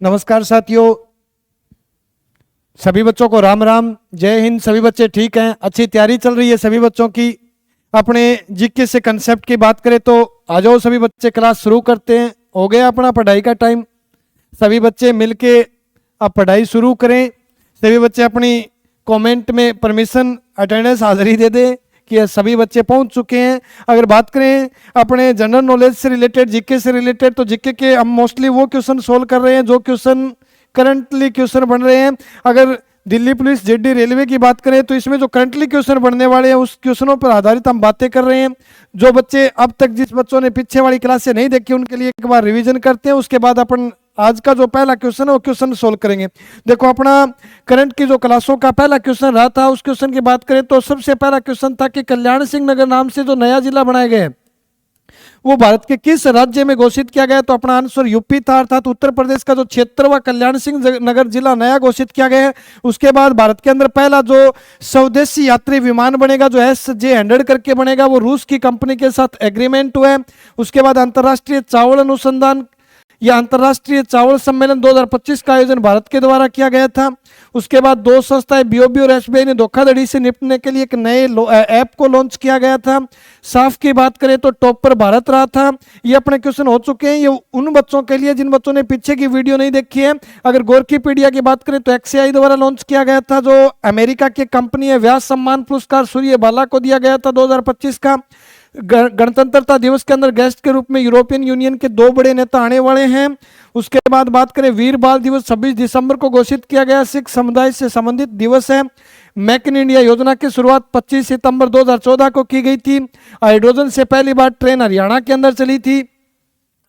नमस्कार साथियों, सभी बच्चों को राम राम, जय हिंद। सभी बच्चे ठीक हैं, अच्छी तैयारी चल रही है सभी बच्चों की। अपने जीके से कंसेप्ट की बात करें तो आ जाओ सभी बच्चे, क्लास शुरू करते हैं। हो गया अपना पढ़ाई का टाइम, सभी बच्चे मिलके अब पढ़ाई शुरू करें। सभी बच्चे अपनी कमेंट में परमिशन अटेंडेंस हाजिरी दे दें कि सभी बच्चे पहुंच चुके हैं। अगर बात करें अपने जनरल नॉलेज से रिलेटेड, जीके से रिलेटेड, तो जीके के हम मोस्टली वो क्वेश्चन सोल्व कर रहे हैं जो क्वेश्चन करंटली क्वेश्चन बन रहे हैं। अगर दिल्ली पुलिस, जेडी, रेलवे की बात करें तो इसमें जो करंटली क्वेश्चन बनने वाले हैं उस क्वेश्चनों पर आधारित हम बातें कर रहे हैं। जो बच्चे अब तक, जिस बच्चों ने पीछे वाली क्लास से नहीं देखी, उनके लिए एक बार रिवीजन करते हैं। उसके बाद अपन आज का जो पहला क्वेश्चन है वो क्वेश्चन सोल्व करेंगे। देखो, अपना करंट की जो क्लासों का पहला क्वेश्चन रहा था, उस क्वेश्चन की बात करें तो सबसे पहला क्वेश्चन था कि कल्याण सिंह नगर नाम से जो नया जिला बनाया गया है वो भारत के किस राज्य में घोषित किया गया। तो अपना आंसर यूपी था, अर्थात उत्तर प्रदेश का जो क्षेत्र व कल्याण सिंह नगर जिला नया घोषित किया गया है। उसके बाद भारत के अंदर पहला जो स्वदेशी यात्री विमान बनेगा, जो SJ-100 करके बनेगा, वो रूस की कंपनी के साथ एग्रीमेंट हुआ है। उसके बाद अंतर्राष्ट्रीय चावल अनुसंधान या अंतर्राष्ट्रीय चावल सम्मेलन 2025 का आयोजन भारत के द्वारा किया गया था। उसके बाद दो संस्थाएं BOB और SBI ने धोखाधड़ी से निपटने के लिए एक नए ऐप को लॉन्च किया गया था। साफ की बात करें तो टॉप पर भारत रहा था। ये अपने क्वेश्चन हो चुके हैं। ये उन बच्चों के लिए जिन बच्चों ने पीछे की वीडियो नहीं देखी है। अगर गोरखीपीडिया की बात करें तो XAI द्वारा लॉन्च किया गया था, जो अमेरिका की कंपनी है। व्यास सम्मान पुरस्कार सूर्य बाला को दिया गया था 2025 का। गणतंत्रता दिवस के अंदर गेस्ट के रूप में यूरोपियन यूनियन के 2 बड़े नेता आने वाले हैं। उसके बाद बात करें, वीर बाल दिवस 26 दिसंबर को घोषित किया गया, सिख समुदाय से संबंधित दिवस है। मेक इन इंडिया योजना की शुरुआत 25 सितंबर 2014 को की गई थी। हाइड्रोजन से पहली बार ट्रेन हरियाणा के अंदर चली थी।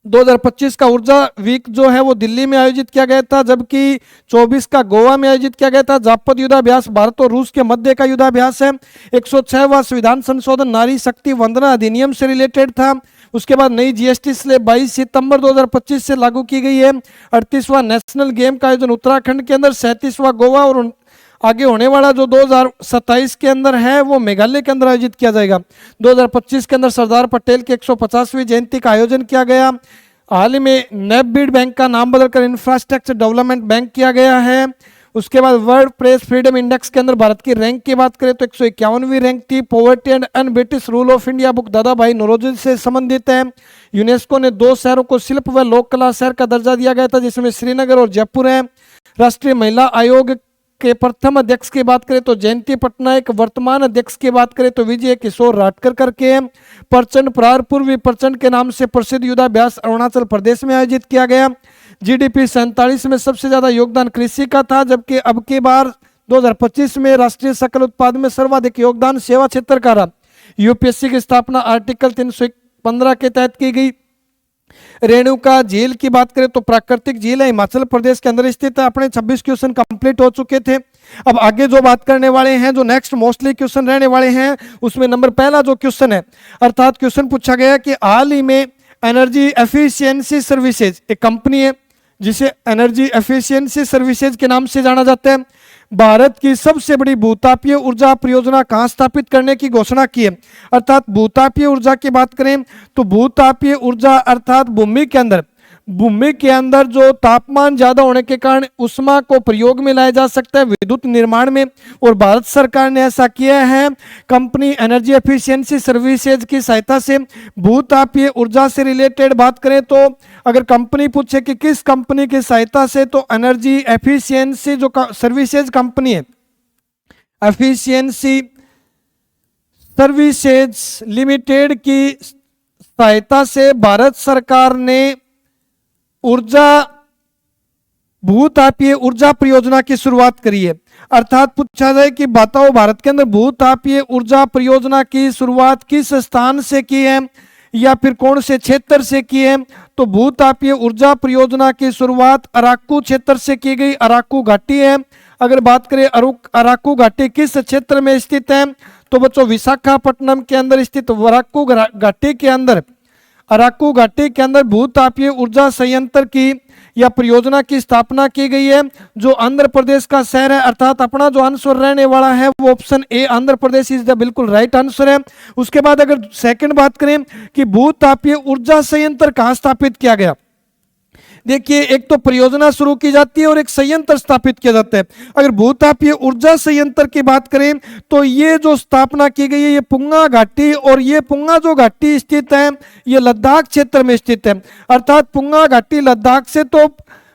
2025 का ऊर्जा वीक जो है वो दिल्ली में आयोजित किया गया था, जबकि 24 का गोवा में आयोजित किया गया था। जापद युद्धाभ्यास भारत और रूस के मध्य का युद्धाभ्यास है। 106वां संविधान संशोधन नारी शक्ति वंदना अधिनियम से रिलेटेड था। उसके बाद नई GST स्लैब 22 सितंबर 2025 से लागू की गई है। 38वां नेशनल गेम का आयोजन उत्तराखंड के अंदर, 37वां गोवा और आगे होने वाला जो 2027 के अंदर है वो मेघालय के अंदर आयोजित किया जाएगा। 2025 के अंदर सरदार पटेल की 150वीं जयंती का आयोजन किया गया। हाल ही में नेबबिड बैंक का नाम बदलकर इंफ्रास्ट्रक्चर डेवलपमेंट बैंक किया गया है। उसके बाद वर्ल्ड प्रेस फ्रीडम इंडेक्स के अंदर भारत की रैंक की बात करें तो 151वीं रैंक थी। Poverty and un-British rule of India book दादा भाई नौरोजी से संबंधित है। यूनेस्को ने 2 शहरों को शिल्प व लोक कला शहर का दर्जा दिया गया था, जिसमें श्रीनगर और जयपुर है। राष्ट्रीय महिला आयोग के प्रथम अध्यक्ष की बात करें तो जयंती पटनायक, वर्तमान अध्यक्ष की बात करें तो विजय किशोर राटकर करके हैं। प्रचंड प्रहार पूर्वी प्रचंड के नाम से प्रसिद्ध युद्धाभ्यास अरुणाचल प्रदेश में आयोजित किया गया। GDP 47 में सबसे ज्यादा योगदान कृषि का था, जबकि अब की बार 2025 में राष्ट्रीय सकल उत्पाद में सर्वाधिक योगदान सेवा क्षेत्र का रहा। UPSC की स्थापना आर्टिकल 315 के तहत की गई। रेणुका झील की बात करें तो प्राकृतिक झील है, हिमाचल प्रदेश के अंदर स्थित है। अपने 26 क्वेश्चन कंप्लीट हो चुके थे। अब आगे जो बात करने वाले हैं, जो नेक्स्ट मोस्टली क्वेश्चन रहने वाले हैं, उसमें नंबर पहला जो क्वेश्चन है, अर्थात क्वेश्चन पूछा गया कि हाल ही में एनर्जी एफिशिएंसी सर्विसेज, एक कंपनी है जिसे एनर्जी एफिशिएंसी सर्विसेज के नाम से जाना जाता है, भारत की सबसे बड़ी भूतापीय ऊर्जा परियोजना कहां स्थापित करने की घोषणा की है। अर्थात भूतापीय ऊर्जा की बात करें तो भूतापीय ऊर्जा अर्थात भूमि के अंदर जो तापमान ज्यादा होने के कारण उष्मा को प्रयोग में लाया जा सकता है विद्युत निर्माण में, और भारत सरकार ने ऐसा किया है। कंपनी एनर्जी एफिशिएंसी सर्विसेज की सहायता से भूतापीय ऊर्जा से रिलेटेड बात करें तो अगर कंपनी पूछे कि किस कंपनी की सहायता से, तो एनर्जी एफिशिएंसी जो सर्विसेज कंपनी है, एफिशिएंसी सर्विसेज लिमिटेड की सहायता से भारत सरकार ने भूतापीय ऊर्जा परियोजना की शुरुआत करी है। अर्थात पूछा जाए कि बताओ भारत के अंदर भूतापीय ऊर्जा परियोजना की शुरुआत किस स्थान से की है या फिर कौन से क्षेत्र से की है, तो भूतापीय ऊर्जा परियोजना की शुरुआत अराकू क्षेत्र से की गई। अराकू घाटी है। अगर बात करें अराकू घाटी किस क्षेत्र में स्थित है, तो बच्चों विशाखापट्टनम के अंदर स्थित अराकू घाटी के अंदर भूतापीय ऊर्जा संयंत्र की या परियोजना की स्थापना की गई है, जो आंध्र प्रदेश का शहर है। अर्थात अपना जो आंसर रहने वाला है वो option A, Andhra Pradesh is the बिल्कुल राइट आंसर है। उसके बाद अगर सेकंड बात करें कि भूतापीय ऊर्जा संयंत्र कहां स्थापित किया गया, देखिए एक तो परियोजना शुरू की जाती है और एक संयंत्र स्थापित किया जाता है। अगर भूतापीय ऊर्जा संयंत्र की बात करें तो ये जो स्थापना की गई है ये पुंगा घाटी, और ये पुंगा जो घाटी स्थित है ये लद्दाख क्षेत्र में स्थित है। अर्थात पुंगा घाटी लद्दाख से तो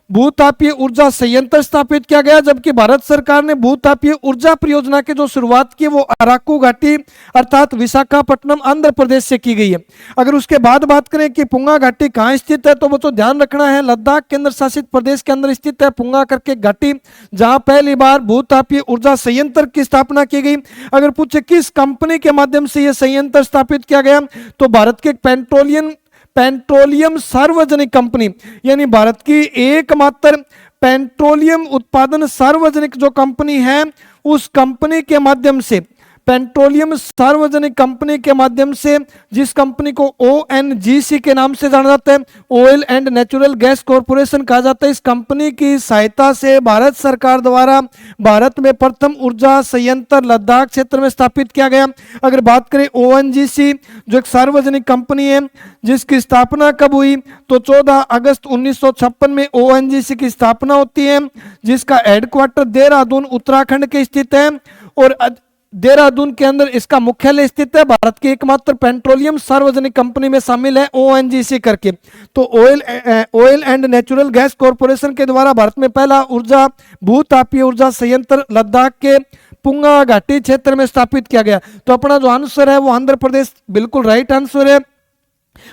भूतापीय ऊर्जा संयंत्र स्थापित किया गया, जबकि भारत सरकार ने भूतापीय ऊर्जा परियोजना की जो शुरुआत की वो अराकू घाटी अर्थात विशाखापट्टनम आंध्र प्रदेश से की गई है। अगर उसके बाद बात करें कि पुंगा घाटी कहाँ स्थित है तो वो तो ध्यान रखना है लद्दाख केंद्र शासित प्रदेश के अंदर स्थित है पुंगा करके घाटी, जहां पहली बार भूतापीय ऊर्जा संयंत्र की स्थापना की गई। अगर पूछे किस कंपनी के माध्यम से यह संयंत्र स्थापित किया गया तो भारत के पेट्रोलियम सार्वजनिक कंपनी, यानी भारत की एकमात्र पेट्रोलियम उत्पादन सार्वजनिक जो कंपनी है उस कंपनी के माध्यम से, पेट्रोलियम सार्वजनिक कंपनी के माध्यम से, जिस कंपनी को ONGC के नाम से जाना जाता है, oil and natural gas corporation कहा जाता है, इस कंपनी की सहायता से भारत सरकार द्वारा भारत में प्रथम ऊर्जा संयंत्र लद्दाख क्षेत्र में स्थापित किया गया। अगर बात करें ONGC जो एक सार्वजनिक कंपनी है जिसकी स्थापना कब हुई तो 14 अगस्त 1956 में ONGC की स्थापना होती है, जिसका हेडक्वार्टर देहरादून उत्तराखंड के स्थित है, और देहरादून के अंदर इसका मुख्यालय स्थित है। भारत की एकमात्र पेट्रोलियम सार्वजनिक कंपनी में शामिल है ONGC करके। तो oil and natural gas corporation के द्वारा भारत में पहला भूतापीय ऊर्जा संयंत्र लद्दाख के पुंगा घाटी क्षेत्र में स्थापित किया गया। तो अपना जो आंसर है वो आंध्र प्रदेश बिल्कुल राइट आंसर है।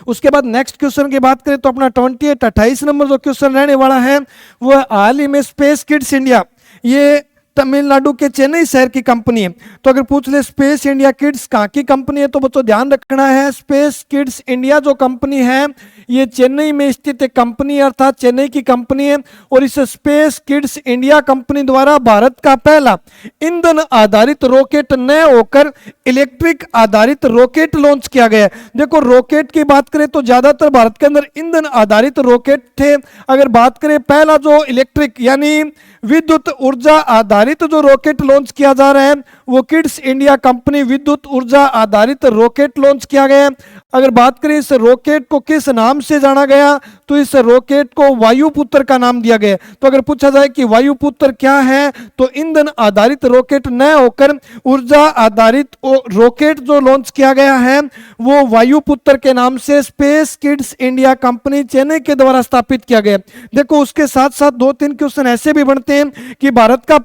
उसके बाद नेक्स्ट क्वेश्चन की बात करें तो अपना 28 नंबर जो क्वेश्चन रहने वाला है वो हाल ही में स्पेस किड्स इंडिया, ये तमिलनाडु के चेन्नई शहर की कंपनी है। तो अगर पूछ ले स्पेस इंडिया किड्स कहाँ की कंपनी है तो बच्चों ध्यान रखना है स्पेस किड्स इंडिया जो कंपनी है ये चेन्नई में स्थित एक कंपनी है, अर्थात चेन्नई की कंपनी है, और इस स्पेस किड्स इंडिया कंपनी द्वारा भारत का पहला ईंधन आधारित रॉकेट न होकर इलेक्ट्रिक आधारित रॉकेट लॉन्च किया गया है। देखो रॉकेट की बात करें तो ज्यादातर भारत के अंदर ईंधन आधारित रॉकेट थे। अगर बात करें पहला जो इलेक्ट्रिक यानी विद्युत ऊर्जा आधारित जो रॉकेट लॉन्च किया जा रहा है वो किड्स इंडिया कंपनी विद्युत ऊर्जा आधारित रॉकेट लॉन्च किया गया है। अगर बात करें इस रॉकेट को किस नाम से जाना गया तो इस रॉकेट को वायुपुत्र का नाम दिया गया। तो अगर पूछा जाए कि वायुपुत्र क्या है तो ईंधन आधारित रॉकेट न होकर ऊर्जा आधारित रॉकेट जो लॉन्च किया गया है वो वायुपुत्र के नाम से space kids India company Chennai के द्वारा स्थापित किया गया। देखो उसके साथ साथ 2-3 क्वेश्चन ऐसे भी बनते हैं कि भारत का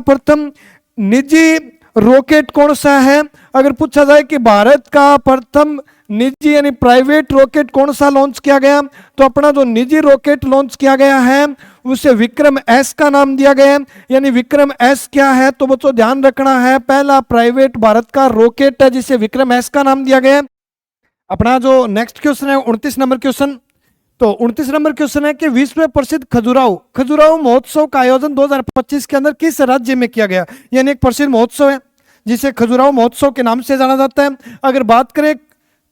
प्रथम निजी रॉकेट कौन सा है। अगर पूछा जाए कि भारत का प्रथम निजी यानी प्राइवेट रॉकेट कौन सा लॉन्च किया गया तो अपना जो निजी रॉकेट लॉन्च किया गया है उसे विक्रम एस का नाम दिया गया है। यानी विक्रम एस क्या है तो बच्चों ध्यान रखना है पहला प्राइवेट भारत का रॉकेट है जिसे विक्रम एस का नाम दिया गया है। अपना जो नेक्स्ट क्वेश्चन है 29 नंबर क्वेश्चन, तो 29 नंबर क्वेश्चन है कि विश्व प्रसिद्ध खजुराहो महोत्सव का आयोजन 2025 के अंदर किस राज्य में किया गया। यानी एक प्रसिद्ध महोत्सव है जिसे खजुराहो महोत्सव के नाम से जाना जाता है। अगर बात करें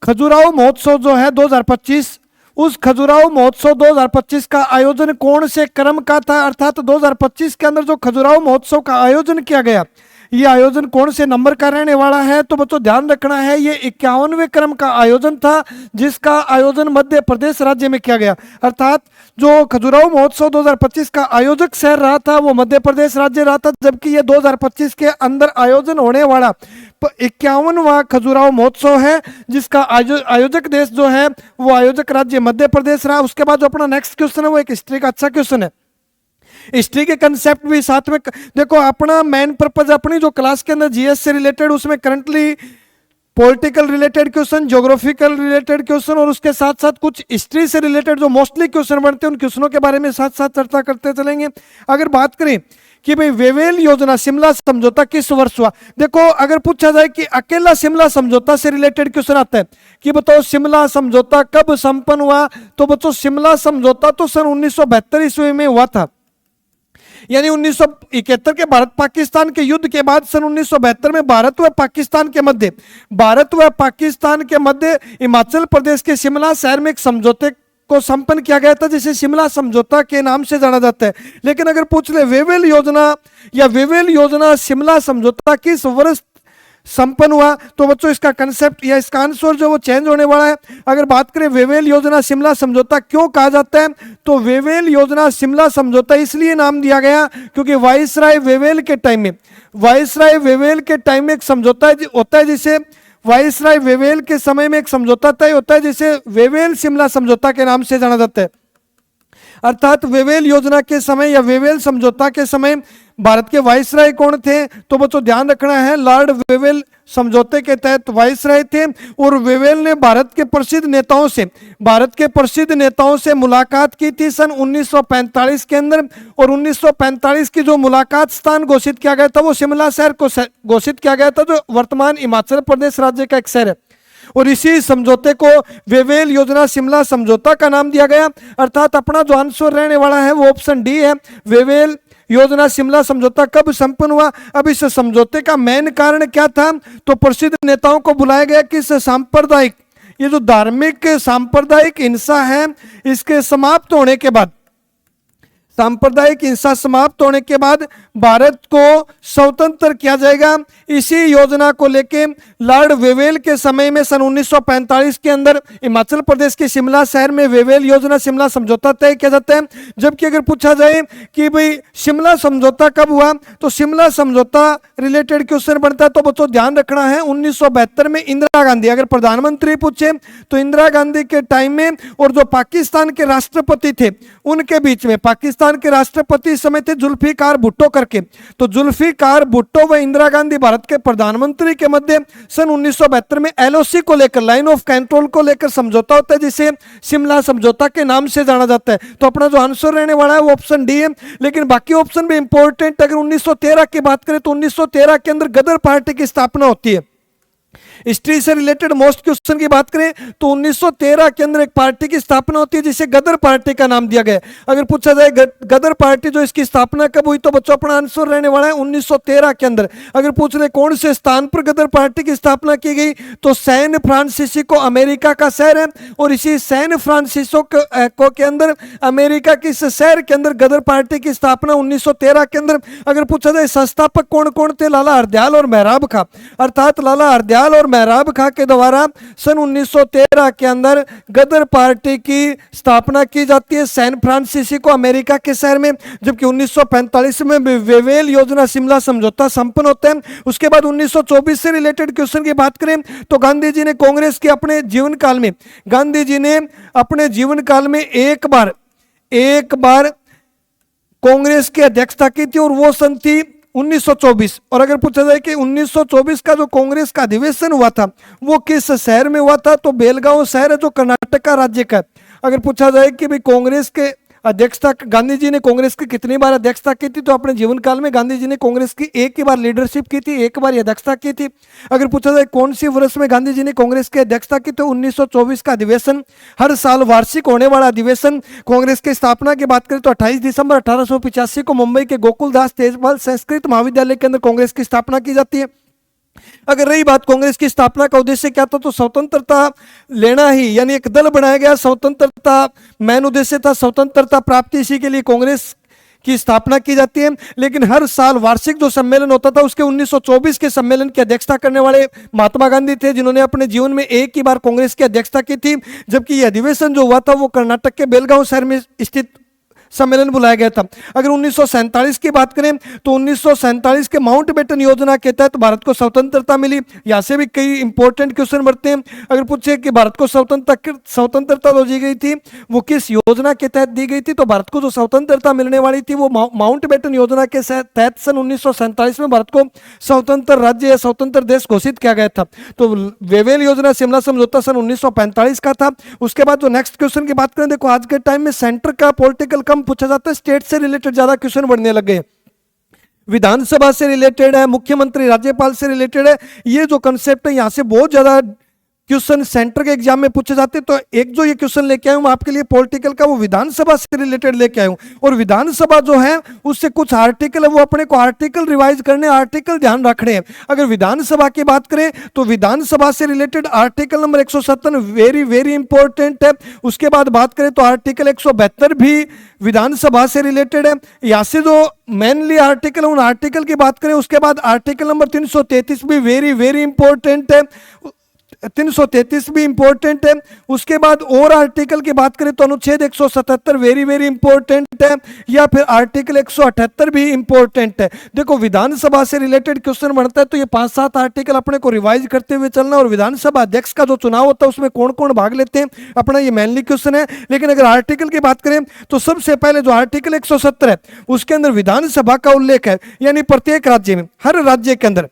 खजुराहो महोत्सव जो है 2025, उस खजुराहो महोत्सव 2025 का आयोजन कौन से क्रम का था, अर्थात 2025 के अंदर जो खजुराहो महोत्सव का आयोजन किया गया ये आयोजन कौन से नंबर का रहने वाला है तो बच्चों ध्यान रखना है ये 51वें क्रम का आयोजन था जिसका आयोजन मध्य प्रदेश राज्य में किया गया। अर्थात जो खजुराहो महोत्सव 2025 का आयोजक शहर रहा था वो मध्य प्रदेश राज्य रहा था, जबकि ये 2025 के अंदर आयोजन होने वाला 51वां खजुराहो महोत्सव है जिसका आयोजक देश जो है वो आयोजक राज्य मध्य प्रदेश रहा। उसके बाद जो अपना नेक्स्ट क्वेश्चन है वो एक हिस्ट्री का अच्छा क्वेश्चन है। हिस्ट्री के कंसेप्ट भी साथ में देखो, अपना मेन पर्पज अपनी जो क्लास के अंदर जीएस से रिलेटेड उसमें currently political related question, geographical related question और उसके साथ साथ कुछ हिस्ट्री से रिलेटेड जो मोस्टली क्वेश्चन बनते हैं उन क्वेश्चनों के बारे में साथ साथ चर्चा करते चलेंगे। अगर बात करें कि भाई वेवेल योजना शिमला समझौता किस वर्ष हुआ, देखो अगर पूछा जाए कि अकेला शिमला समझौता से रिलेटेड क्वेश्चन आता है कि बताओ शिमला समझौता कब संपन्न हुआ तो बच्चों शिमला समझौता तो सन 1972 ईस्वी में हुआ था। यानी 1971 के भारत पाकिस्तान के युद्ध के बाद सन 1972 में भारत व पाकिस्तान के मध्य हिमाचल प्रदेश के शिमला शहर में एक समझौते को संपन्न किया गया था जिसे शिमला समझौता के नाम से जाना जाता है। लेकिन अगर पूछ ले वेवेल योजना शिमला समझौता किस वर्ष संपन्न हुआ, तो बच्चों इसका कंसेप्ट या इसका आंसर जो वो चेंज होने वाला है। अगर बात करें वेवेल योजना शिमला समझौता क्यों कहा जाता है, तो वेवेल योजना शिमला समझौता इसलिए नाम दिया गया क्योंकि वाइसराय वेवेल के टाइम में, वाइसराय वेवेल के टाइम में एक समझौता होता है जिसे वाइसराय वेवेल के समय में एक समझौता तय होता है जिसे वेवेल शिमला समझौता के नाम से जाना जाता है। अर्थात वेवेल योजना के समय या वेवेल समझौता के समय भारत के वाइसराय कौन थे, तो बच्चों ध्यान रखना है लॉर्ड वेवेल समझौते के तहत वाइसराय थे और वेवेल ने भारत के प्रसिद्ध नेताओं से मुलाकात की थी सन 1945 के अंदर। और 1945 की जो मुलाकात स्थान घोषित किया गया था वो शिमला शहर को घोषित किया गया था, जो वर्तमान हिमाचल प्रदेश राज्य का एक शहर है। और इसी समझौते को वेवेल योजना शिमला समझौता का नाम दिया गया। अर्थात अपना जो आंसर रहने वाला है वो ऑप्शन डी है, वेवेल योजना शिमला समझौता कब संपन्न हुआ। अब इस समझौते का मेन कारण क्या था, तो प्रसिद्ध नेताओं को बुलाया गया कि सांप्रदायिक, ये जो धार्मिक सांप्रदायिक हिंसा है इसके समाप्त होने के बाद, सांप्रदायिक हिंसा समाप्त होने के बाद भारत को स्वतंत्र किया जाएगा। इसी योजना को लेके लॉर्ड वेवेल के समय में सन 1945 के अंदर हिमाचल प्रदेश के शिमला शहर में वेवेल योजना शिमला समझौता तय किया जाता है। जबकि अगर पूछा जाए कि भाई शिमला समझौता कब हुआ, तो शिमला समझौता रिलेटेड क्वेश्चन बनता है, तो बच्चों ध्यान रखना है 1972 में इंदिरा गांधी, अगर प्रधानमंत्री पूछे तो इंदिरा गांधी के टाइम में और जो पाकिस्तान के राष्ट्रपति थे उनके बीच में, पाकिस्तान के राष्ट्रपति समय थे जुल्फिकार भुट्टो करके, तो जुल्फिकार भुट्टो व इंदिरा गांधी भारत के प्रधानमंत्री के मध्य सन 1972 में एलओसी को लेकर, लाइन ऑफ कंट्रोल को लेकर समझौता होता है जिसे शिमला समझौता के नाम से जाना जाता है। तो अपना जो आंसर रहने वाला है वो ऑप्शन डी है। लेकिन बाकी ऑप्शन भी इंपॉर्टेंट, अगर 1913 की बात करें तो 1913 के अंदर गदर पार्टी की स्थापना होती है। हिस्ट्री से रिलेटेड मोस्ट क्वेश्चन की बात करें तो 1913 के अंदर एक पार्टी की स्थापना होती है जिसे गदर पार्टी का नाम दिया गया। अगर पूछा जाए गदर पार्टी जो इसकी स्थापना कब हुई, तो बच्चों अपना आंसर रहने वाला है 1913 के अंदर। अगर पूछ रहे कौन से स्थान पर गदर पार्टी की स्थापना की गई, तो सैन फ्रांसिस्को अमेरिका का शहर है और इसी सैन फ्रांसिस्को के अंदर अमेरिका के इस शहर के अंदर गदर पार्टी की स्थापना 1913 के अंदर। अगर पूछा जाए संस्थापक कौन कौन थे, लाला हरदयाल और मेहराब खां, अर्थात लाला हरदयाल और मेहराब खां के द्वारा सन 1913 के अंदर गदर पार्टी की स्थापना की जाती है सैन फ्रांसिस्को अमेरिका के शहर में। जबकि 1945 में वेवेल योजना शिमला समझौता संपन्न होता है। उसके बाद 1924 से रिलेटेड क्वेश्चन की बात करें तो गांधी जी ने कांग्रेस के अपने जीवन काल में, गांधी जी ने अपने जीवन काल में एक बार कांग्रेस की अध्यक्षता की थी और वो सन थी 1924। और अगर पूछा जाए कि 1924 का जो कांग्रेस का अधिवेशन हुआ था वो किस शहर में हुआ था, तो बेलगांव शहर है जो कर्नाटक राज्य का। अगर पूछा जाए कि भाई कांग्रेस के अध्यक्षता, गांधी जी ने कांग्रेस की कितनी बार अध्यक्षता की थी, तो अपने जीवन काल में गांधी जी ने कांग्रेस की एक ही बार लीडरशिप की थी, एक बार अध्यक्षता की थी। अगर पूछा जाए कौन सी वर्ष में गांधी जी ने कांग्रेस की अध्यक्षता की, तो 1924 का अधिवेशन, हर साल वार्षिक होने वाला अधिवेशन। कांग्रेस की स्थापना की बात करें तो 28 दिसंबर 1885 को मुंबई के गोकुलदास तेजपाल संस्कृत महाविद्यालय के अंदर कांग्रेस की स्थापना की जाती है। अगर रही बात कांग्रेस की स्थापना का उद्देश्य क्या था, तो स्वतंत्रता लेना ही, यानी एक दल बनाया गया, स्वतंत्रता मेन उद्देश्य था, स्वतंत्रता प्राप्ति, इसी के लिए कांग्रेस की स्थापना की जाती है। लेकिन हर साल वार्षिक जो सम्मेलन होता था उसके 1924 के सम्मेलन की अध्यक्षता करने वाले महात्मा गांधी थे, जिन्होंने अपने जीवन में एक ही बार कांग्रेस की अध्यक्षता की थी। जबकि यह अधिवेशन जो हुआ था वो कर्नाटक के बेलगांव शहर में स्थित सम्मेलन बुलाया गया था। अगर 1947 की बात करें तो 1947 के माउंटबेटन योजना के तहत भारत को स्वतंत्रता मिली। यहाँ से भी कई इंपॉर्टेंट क्वेश्चन बढ़ते हैं। अगर पूछे कि भारत को स्वतंत्रता जो दी गई थी वो किस योजना के तहत दी गई थी, तो भारत को जो स्वतंत्रता मिलने वाली थी वो माउंटबेटन योजना के तहत सन 1947 में भारत को स्वतंत्र राज्य या स्वतंत्र देश घोषित किया गया था। तो वेवेल योजना शिमला समझौता सन 1945 का था। उसके बाद जो नेक्स्ट क्वेश्चन की बात करें, देखो आज के टाइम में सेंटर का पॉलिटिकल कम पूछा जाता है, स्टेट से रिलेटेड ज्यादा क्वेश्चन बढ़ने लग गए। विधानसभा से रिलेटेड है, मुख्यमंत्री राज्यपाल से रिलेटेड है। ये जो कंसेप्ट है यहाँ से बहुत ज्यादा क्वेश्चन सेंटर के एग्जाम में पूछे जाते हैं। तो एक जो ये क्वेश्चन लेके आया हूं मैं आपके लिए पॉलिटिकल का, वो विधानसभा से रिलेटेड लेके आया हूं। और विधानसभा जो है उससे कुछ आर्टिकल है, वो अपने को आर्टिकल रिवाइज करने, आर्टिकल ध्यान रखने हैं। अगर विधानसभा की बात करें तो विधानसभा से related article number 157 very very important है। उसके बाद बात करें तो आर्टिकल 172 भी विधानसभा से रिलेटेड है। यहाँ से जो मेनली आर्टिकल, उन आर्टिकल की बात करें, उसके बाद आर्टिकल नंबर 333 भी वेरी वेरी इंपॉर्टेंट है, 333 भी इंपॉर्टेंट है। उसके बाद और आर्टिकल की बात करें तो अनुच्छेद 177 वेरी वेरी इंपॉर्टेंट है, या फिर आर्टिकल 178 भी इंपॉर्टेंट है। देखो विधानसभा से रिलेटेड क्वेश्चन बनता है तो ये 5-7 आर्टिकल अपने को रिवाइज करते हुए चलना। और विधानसभा अध्यक्ष का जो चुनाव होता है उसमें कौन कौन भाग लेते हैं, अपना ये मेनली क्वेश्चन है। लेकिन अगर आर्टिकल की बात करें तो सबसे पहले जो आर्टिकल 170 है उसके अंदर विधानसभा का उल्लेख है, यानी प्रत्येक राज्य में, हर राज्य के अंदर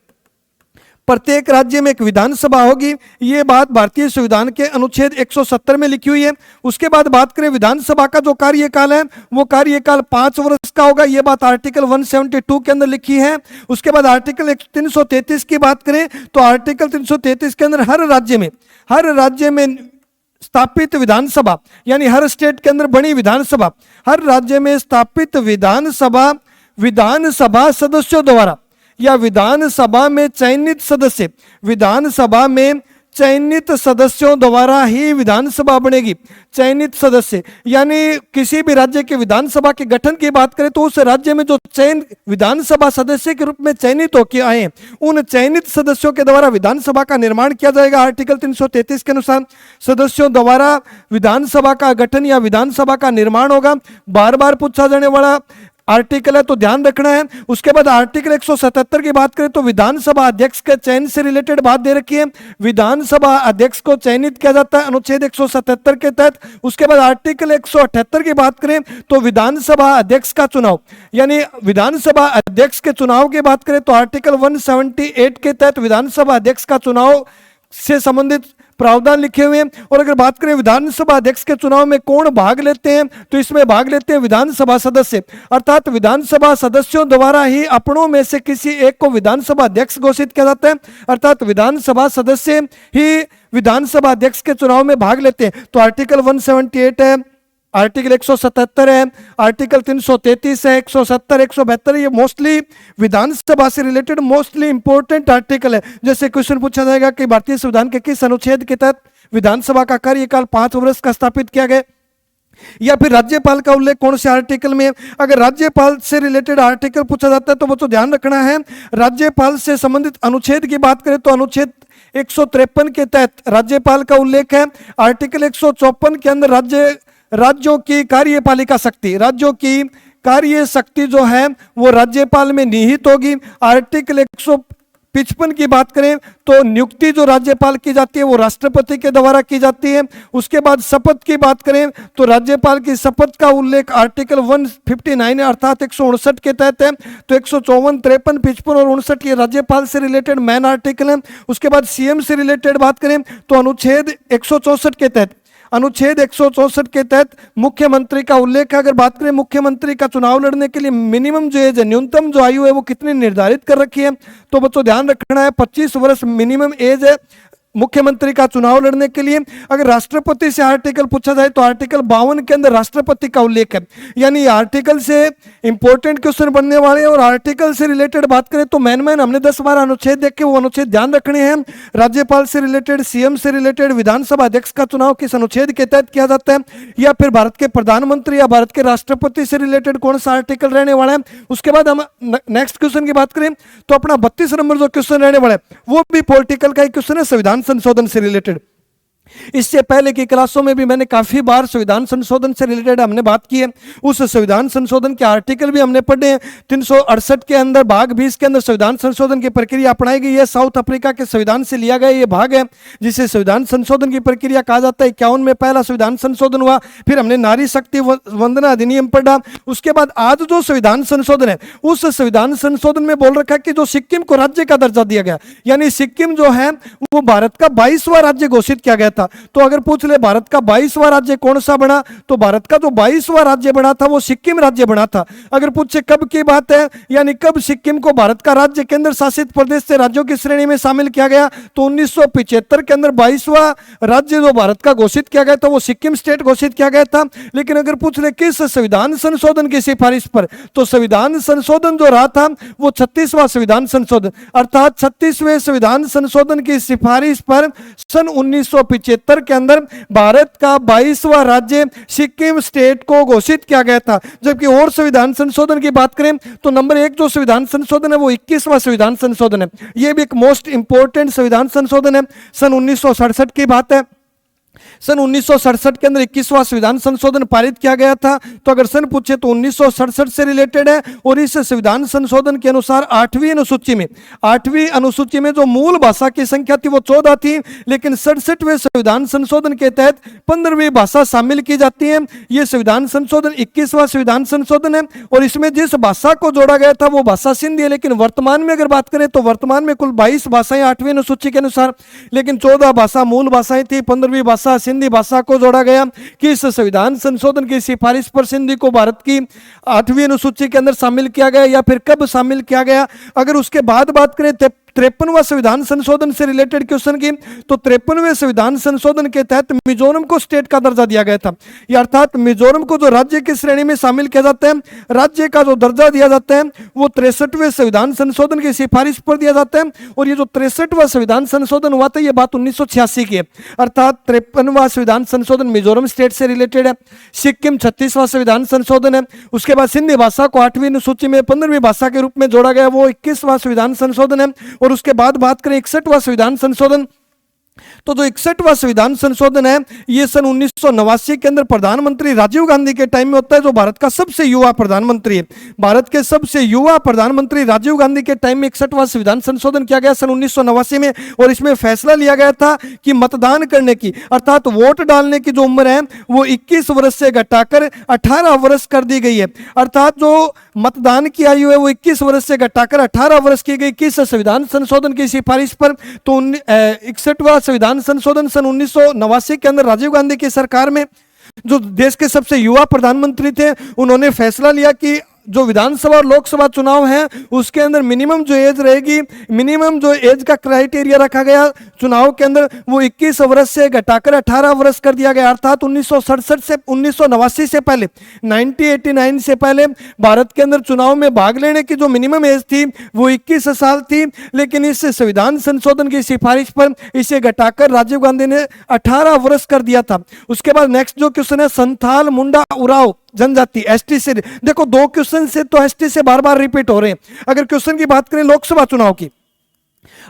प्रत्येक राज्य में एक विधानसभा होगी। ये बात भारतीय संविधान के अनुच्छेद 170 में लिखी हुई है। उसके बाद बात करें विधानसभा का जो कार्यकाल है वो कार्यकाल 5 वर्ष का होगा, ये बात आर्टिकल 172 के अंदर लिखी है। उसके बाद आर्टिकल 333 की बात करें तो आर्टिकल 333 के अंदर हर राज्य में स्थापित विधानसभा, यानी हर स्टेट के अंदर बनी विधानसभा, हर राज्य में स्थापित विधानसभा सदस्यों द्वारा या विधानसभा में चयनित सदस्यों द्वारा ही विधानसभा बनेगी। चयनित सदस्य यानी किसी भी राज्य के विधानसभा के गठन की बात करें तो उस राज्य में जो चयन विधानसभा सदस्य के रूप में चयनित होकर आए हैं, उन चयनित सदस्यों के द्वारा विधानसभा का निर्माण किया जाएगा। आर्टिकल 333 के अनुसार सदस्यों द्वारा विधानसभा का गठन या विधानसभा का निर्माण होगा। बार बार पूछा जाने वाला आर्टिकल है तो ध्यान रखना है। उसके बाद आर्टिकल 177 की बात करें तो विधानसभा अध्यक्ष के चयन से रिलेटेड बात दे रखी है। विधानसभा अध्यक्ष को चयनित किया जाता है अनुच्छेद 177 के तहत। उसके बाद आर्टिकल 178 की बात करें तो विधानसभा अध्यक्ष का चुनाव, यानी विधानसभा अध्यक्ष के चुनाव की बात करें तो आर्टिकल 178 के तहत विधानसभा अध्यक्ष का चुनाव से संबंधित प्रावधान लिखे हुए हैं। और अगर बात करें विधानसभा अध्यक्ष के चुनाव में कौन भाग लेते हैं तो इसमें भाग लेते हैं विधानसभा सदस्य, अर्थात विधानसभा सदस्यों द्वारा ही अपनों में से किसी एक को विधानसभा अध्यक्ष घोषित किया जाता है, अर्थात विधानसभा सदस्य ही विधानसभा अध्यक्ष के चुनाव में भाग लेते हैं। तो आर्टिकल 178 है, आर्टिकल 177 है, आर्टिकल 333 है, 170, 172, ये मोस्टली विधानसभा से रिलेटेड मोस्टली इंपॉर्टेंट आर्टिकल है। जैसे क्वेश्चन पूछा जाएगा कि भारतीय संविधान के किस अनुच्छेद के तहत विधानसभा का कार्यकाल 5 वर्ष का स्थापित किया गया, या फिर राज्यपाल का उल्लेख कौन से आर्टिकल में। अगर राज्यपाल से रिलेटेड आर्टिकल पूछा जाता है तो वो तो ध्यान रखना है। राज्यपाल से संबंधित अनुच्छेद की बात करें तो अनुच्छेद 153 के तहत राज्यपाल का उल्लेख है। आर्टिकल 154 के अंदर राज्यों की कार्यपालिका शक्ति, राज्यों की कार्य शक्ति जो है वो राज्यपाल में निहित होगी। आर्टिकल 155 की बात करें तो नियुक्ति जो राज्यपाल की जाती है वो राष्ट्रपति के द्वारा की जाती है। उसके बाद शपथ की बात करें तो राज्यपाल की शपथ का उल्लेख आर्टिकल 159 अर्थात 159 के तहत है। तो 154, 53, 55 और 59 ये राज्यपाल से रिलेटेड मेन आर्टिकल है। उसके बाद सीएम से रिलेटेड बात करें तो अनुच्छेद 164 के तहत, अनुच्छेद 164 के तहत मुख्यमंत्री का उल्लेख है। अगर बात करें मुख्यमंत्री का चुनाव लड़ने के लिए मिनिमम जो एज है, न्यूनतम जो आयु है वो कितनी निर्धारित कर रखी है, तो बच्चों ध्यान रखना है 25 वर्ष मिनिमम एज है मुख्यमंत्री का चुनाव लड़ने के लिए। अगर राष्ट्रपति से आर्टिकल पूछा जाए तो आर्टिकल 52 के अंदर राष्ट्रपति का उल्लेख है, यानी आर्टिकल से इंपॉर्टेंट क्वेश्चन बनने वाले हैं। और आर्टिकल से रिलेटेड बात करें तो मैन हमने 10-12 अनुच्छेद देखे, वो अनुच्छेद ध्यान रखने हैं। राज्यपाल से रिलेटेड, सीएम से रिलेटेड, विधानसभा अध्यक्ष का चुनाव किस अनुच्छेद के तहत किया जाता है, या फिर भारत के प्रधानमंत्री या भारत के राष्ट्रपति से रिलेटेड कौन सा आर्टिकल रहने वाला है। उसके बाद हम नेक्स्ट क्वेश्चन की बात करें तो अपना 32 नंबर जो क्वेश्चन रहने वाला है वो भी पॉलिटिकल का ही क्वेश्चन है, संविधान संशोधन से रिलेटेड। इससे पहले की क्लासों में भी मैंने काफी बार संविधान संशोधन से रिलेटेड हमने बात की है। उस संविधान संशोधन के आर्टिकल भी हमने पढ़े हैं। 368 के अंदर भाग 20 के अंदर संविधान संशोधन की प्रक्रिया अपनाई गई है। साउथ अफ्रीका के संविधान से लिया गया ये भाग है जिसे संविधान संशोधन की प्रक्रिया कहा जाता है। 51 में पहला संविधान संशोधन हुआ, फिर हमने नारी शक्ति वंदना अधिनियम पढ़ा। उसके बाद आज जो संविधान संशोधन है उस संविधान संशोधन में बोल रखा है कि जो सिक्किम को राज्य का दर्जा दिया गया, यानी सिक्किम जो है वो भारत का 22वां राज्य घोषित किया गया था। था। तो अगर पूछ ले भारत का 22वां राज्य कौन सा बना, तो भारत का जो 22वां राज्य बना था वो सिक्किम राज्य बना था। अगर पूछे कब की बात है, यानी कब सिक्किम को भारत का राज्य केंद्र शासित प्रदेश से राज्यों की श्रेणी में शामिल किया गया, तो 1975 के अंदर 22वां राज्य जो भारत का घोषित किया गया था वो सिक्किम स्टेट घोषित किया गया था। लेकिन अगर पूछ ले किस संविधान संशोधन की सिफारिश पर, तो संविधान संशोधन जो रहा था वो 36वां संविधान संशोधन, अर्थात 36वें संविधान संशोधन की सिफारिश पर सन 1975 के अंदर भारत का 22वां राज्य सिक्किम स्टेट को घोषित किया गया था। जबकि और संविधान संशोधन की बात करें तो नंबर 1 जो संविधान संशोधन है वो 21वां संविधान संशोधन है। यह भी एक मोस्ट इंपोर्टेंट संविधान संशोधन है। सन 1967 की बात है। सन 1967 के अंदर 21वां संविधान संशोधन पारित किया गया था। तो अगर सन पूछे तो 1967 से रिलेटेड है। और इस संविधान संशोधन के अनुसार 8वीं अनुसूची में जो मूल भाषा की संख्या थी वो 14 थी, लेकिन 67वें संविधान संशोधन के तहत 15वीं भाषा शामिल की जाती है। यह संविधान संशोधन 21वां संविधान संशोधन है और इसमें जिस भाषा को जोड़ा गया था वो भाषा सिंधी है। लेकिन वर्तमान में अगर बात करें तो वर्तमान में कुल 22 भाषाएं 8वीं अनुसूची के अनुसार, लेकिन 14 भाषा मूल भाषाएं थी, 15वीं भाषा सिंधी भाषा को जोड़ा गया। कि इस संविधान संशोधन की सिफारिश पर सिंधी को भारत की 8वीं अनुसूची के अंदर शामिल किया गया या फिर कब शामिल किया गया। अगर उसके बाद बात करें 53वां संविधान संशोधन से रिलेटेड क्वेश्चन की, तो 53वें संविधान संशोधन के तहत मिजोरम को स्टेट का दर्जा दिया गया था। अर्थात मिजोरम को जो राज्य की श्रेणी में शामिल किया जाता है, राज्य का जो दर्जा दिया जाता है वो 63वें संविधान संशोधन की सिफारिश पर दिया जाता है। और ये जो 63वां संविधान संशोधन हुआ था ये बात 1986 की है। अर्थात 53वां संविधान संशोधन मिजोरम स्टेट से रिलेटेड है। सिक्किम 36वां संविधान संशोधन है। उसके बाद सिंधी भाषा को 8वीं अनुसूची में 15वीं भाषा के रूप में जोड़ा गया, वो 21वां संविधान संशोधन है। और उसके बाद बात करें 61वां संविधान संशोधन, तो जो 61वां संविधान संशोधन है ये सन 1989 के अंदर प्रधानमंत्री राजीव गांधी के टाइम में होता है, जो भारत का सबसे युवा प्रधानमंत्री है। भारत के सबसे युवा प्रधानमंत्री राजीव गांधी के टाइम में 61वां संविधान संशोधन किया गया सन 1989 में। और इसमें फैसला लिया गया था कि मतदान करने की अर्थात वोट डालने की जो उम्र है वो 21 वर्ष से घटाकर 18 वर्ष कर दी गई है। अर्थात जो मतदान की आयु है वो 21 वर्ष से घटाकर 18 वर्ष की गई। किस संविधान संशोधन की सिफारिश पर, तो 61वां संविधान संशोधन सन 1989 के अंदर राजीव गांधी की सरकार में जो देश के सबसे युवा प्रधानमंत्री थे उन्होंने फैसला लिया कि जो विधानसभा और लोकसभा चुनाव है उसके अंदर मिनिमम जो एज रहेगी, मिनिमम जो एज का क्राइटेरिया रखा गया चुनाव के अंदर वो 21 वर्ष से घटाकर 18 वर्ष कर दिया गया। अर्थात 1967 से 1989 से पहले 1989 से पहले भारत के अंदर चुनाव में भाग लेने की जो मिनिमम एज थी वो 21 साल थी। लेकिन इस संविधान संशोधन की सिफारिश पर इसे घटाकर राजीव गांधी ने 18 वर्ष कर दिया था। उसके बाद नेक्स्ट जो क्वेश्चन है संथाल मुंडा उराव जनजाति एसटी से, देखो दो क्वेश्चन से तो एसटी से बार बार रिपीट हो रहे हैं। अगर क्वेश्चन की बात करें लोकसभा चुनाव की,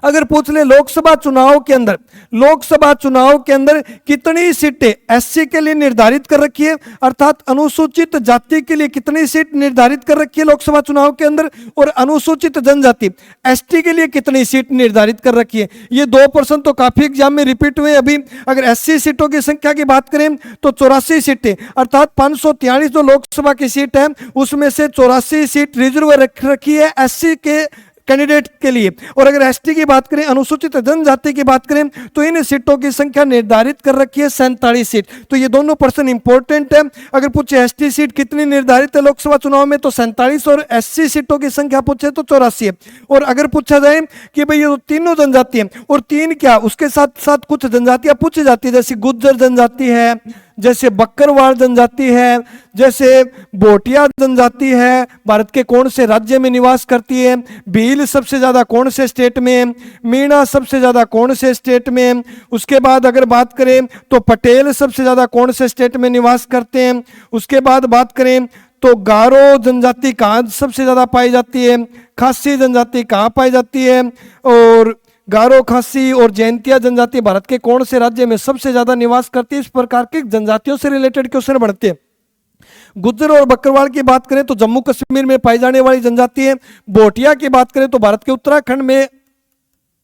अगर पूछ ले लोकसभा चुनाव के अंदर कितनी सीटें एससी के लिए निर्धारित कर रखी है, अर्थात अनुसूचित जाति के लिए कितनी सीट निर्धारित कर रखी है लोकसभा चुनाव के अंदर, और अनुसूचित जनजाति एसटी के लिए कितनी सीट निर्धारित कर रखी है। ये 2% तो काफी एग्जाम में रिपीट हुए। अभी अगर एससी सीटों की संख्या की बात करें तो 84 सीटें, अर्थात 543 जो लोकसभा की सीट है उसमें से 84 सीट रिजर्व रख रखी है एससी के कैंडिडेट के लिए। और अगर एसटी की बात करें, अनुसूचित जनजाति की बात करें, तो इन सीटों की संख्या निर्धारित कर रखी है 47 सीट। तो ये दोनों पर्सन इंपॉर्टेंट है। अगर पूछे एसटी सीट कितनी निर्धारित है लोकसभा चुनाव में तो 47, और एससी सीटों की संख्या पूछे तो 84 है। और अगर पूछा जाए कि भाई ये तीनों जनजाति है और तीन क्या उसके साथ साथ कुछ जनजातियां पूछी जाती है, जैसे गुज्जर जनजाति है, जैसे बकरवाल जनजाति है, जैसे भोटिया जनजाति है, भारत के कौन से राज्य में निवास करती है, भील सबसे ज्यादा कौन से स्टेट में, मीणा सबसे ज्यादा कौन से स्टेट में, उसके बाद अगर बात करें तो पटेल सबसे ज्यादा कौन से स्टेट में निवास करते हैं, उसके बाद बात करें तो गारो जनजाति कहाँ सबसे ज्यादा पाई जाती है, खासी जनजाति कहाँ पाई जाती है, और गारो खासी और जैंतिया जनजाति भारत के कौन से राज्य में सबसे ज्यादा निवास करती है। इस प्रकार की जनजातियों से रिलेटेड क्वेश्चन बढ़ते हैं। गुज्जर और बकरवाल की बात करें तो जम्मू कश्मीर में पाई जाने वाली जनजाति है। भोटिया की बात करें तो भारत के उत्तराखंड में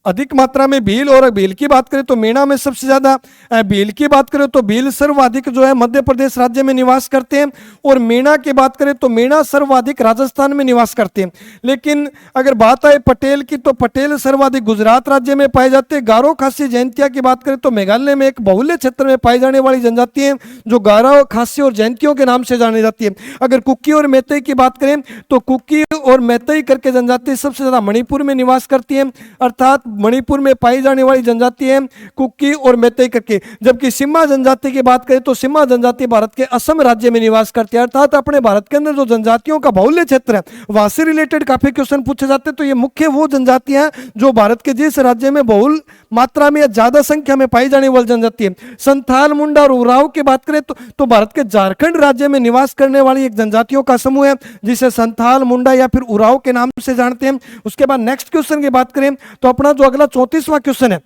अधिक मात्रा में भील, और भील की बात करें तो मेना में सबसे ज्यादा। भील की बात करें तो भील सर्वाधिक जो है मध्य प्रदेश राज्य में निवास करते हैं, और मेना की बात करें तो मेना सर्वाधिक राजस्थान में निवास करते हैं। लेकिन अगर बात आए पटेल की तो पटेल सर्वाधिक गुजरात राज्य में पाए जाते हैं। गारो खासी जयंतिया की बात करें तो मेघालय में एक बहुल्य क्षेत्र में पाई जाने वाली जनजाति है जो गारो खासी और जयंतियों के नाम से जानी जाती है। अगर कुकी और मैतेई की बात करें तो कुकी और मैतेई करके जनजाति सबसे ज्यादा मणिपुर में निवास करती है, अर्थात मणिपुर में पाई जाने वाली जनजाति है कुकी और मैतेई करके। जबकि सिम्मा जनजाति की बात करें तो सिम्मा जनजाति भारत के असम राज्य में निवास करती है। अर्थात अपने भारत के अंदर जो जनजातियों का बहुल्य क्षेत्र है वहां से रिलेटेड काफी क्वेश्चन पूछे जाते हैं। तो ये मुख्य वो जनजातियां जो भारत के जिस राज्य में बहुल मात्रा में या ज्यादा संख्या में पाई जाने वाली जनजाति है। संथाल, मुंडा और उरांव की बात करें तो भारत के झारखंड राज्य में निवास करने वाली एक जनजातियों का समूह है जिसे संथाल, मुंडा या फिर उरांव के नाम से जानते हैं। उसके बाद नेक्स्ट क्वेश्चन की बात करें तो अपना जो अगला 34वां क्वेश्चन है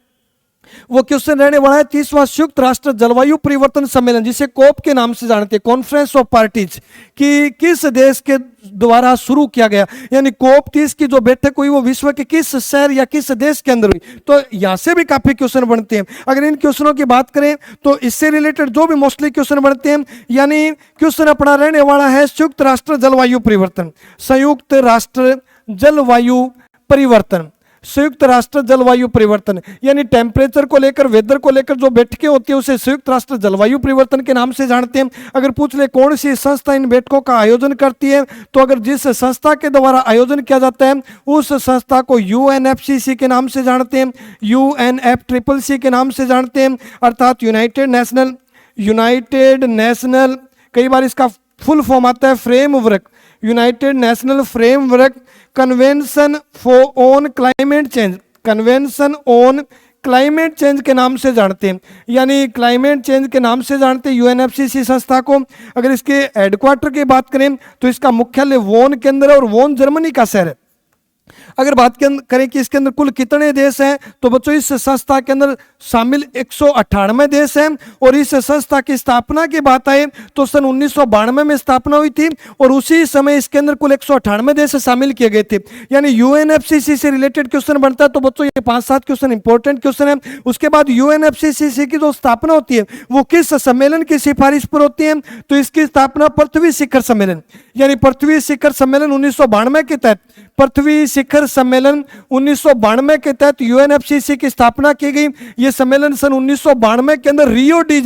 वो क्वेश्चन रहने वाला है 30वां संयुक्त राष्ट्र जलवायु परिवर्तन सम्मेलन जिसे कोप के नाम से जानते हैं, कॉन्फ्रेंस ऑफ पार्टीज, कि किस देश के द्वारा शुरू किया गया। यानी कोप 30 की जो बैठक हुई वो विश्व के किस शहर या किस देश के अंदर हुई। तो यहां से भी काफी क्वेश्चन बनते हैं। अगर इन क्वेश्चनों की बात करें तो इससे रिलेटेड जो भी मोस्टली क्वेश्चन बनते हैं, यानी क्वेश्चन अपना रहने वाला है संयुक्त राष्ट्र जलवायु परिवर्तन, संयुक्त राष्ट्र जलवायु परिवर्तन, संयुक्त राष्ट्र जलवायु परिवर्तन, यानी टेम्परेचर को लेकर, वेदर को लेकर जो बैठकें होती है उसे संयुक्त राष्ट्र जलवायु परिवर्तन के नाम से जानते हैं। अगर पूछ ले कौन सी संस्था इन बैठकों का आयोजन करती है तो अगर जिस संस्था के द्वारा आयोजन किया जाता है उस संस्था को UNFCCC के नाम से जानते हैं, UNFCCC के नाम से जानते हैं, अर्थात यूनाइटेड नेशनल, कई बार इसका फुल फॉर्म आता है framework, United national framework convention on climate change, convention on climate change के नाम से जानते हैं, यानी क्लाइमेट चेंज के नाम से जानते हैं UNFCCC संस्था को। अगर इसके हेडक्वार्टर की बात करें तो इसका मुख्यालय वोन के अंदर है और वोन जर्मनी का शहर है। अगर बात करें कि इसके अंदर कुल कितने देश हैं तो बच्चों इस संस्था के अंदर शामिल 198 देश हैं, और इस संस्था की स्थापना की बात आए तो सन 1992 में स्थापना हुई थी और उसी समय इसके अंदर कुल 198 देश शामिल किए गए थे। यानी UNFCCC से रिलेटेड क्वेश्चन बनता है। तो बच्चों ये 5-7 क्वेश्चन इंपॉर्टेंट क्वेश्चन है। उसके बाद UNFCCC की जो स्थापना होती है वो किस सम्मेलन की सिफारिश पर होती है तो इसकी स्थापना पृथ्वी शिखर सम्मेलन, यानी पृथ्वी शिखर सम्मेलन 1992 के तहत, पृथ्वी शिखर सम्मेलन 1992 के तहत UNFCCC की स्थापना की गई। यह सम्मेलन सन 1992 के अंदर रियो डी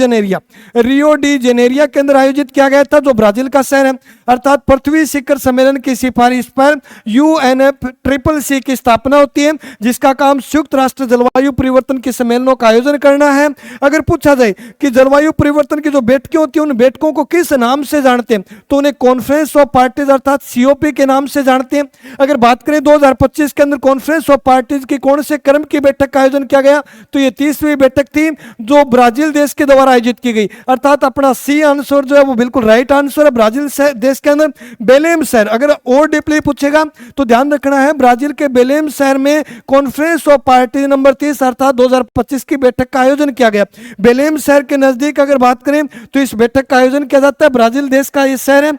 जेनेरिया के अंदर आयोजित किया गया था जो ब्राजील का शहर है। अर्थात पृथ्वी शिखर सम्मेलन की सिफारिश पर UNFCCC की स्थापना होती है जिसका काम संयुक्त राष्ट्र जलवायु परिवर्तन के सम्मेलनों का आयोजन करना है। अगर पूछा जाए कि जलवायु परिवर्तन की जो बैठकें होती है उन बैठकों को किस नाम से जानते हैं तो उन्हें कॉन्फ्रेंस ऑफ पार्टीज अर्थात COP के नाम से जानते हैं। अगर बात करें 2025 के अंदर कॉन्फ्रेंस ऑफ पार्टीज की कौन से क्रम की बैठक का आयोजन किया गया तो ये 30वीं बैठक थी जो ब्राजील देश के द्वारा आयोजित की गई। अर्थात अपना सी आंसर जो है वो बिल्कुल राइट आंसर है, ब्राजील देश के अंदर बेलेम शहर। अगर और डीपली पूछेगा तो ध्यान रखना है ब्राजील के बेलेम शहर में कॉन्फ्रेंस ऑफ पार्टीज नंबर 30 अर्थात 2025 की बैठक का आयोजन किया गया। बेलेम शहर के नजदीक अगर बात करें तो इस बैठक का आयोजन किया जाता है। ब्राजील देश का ये शहर है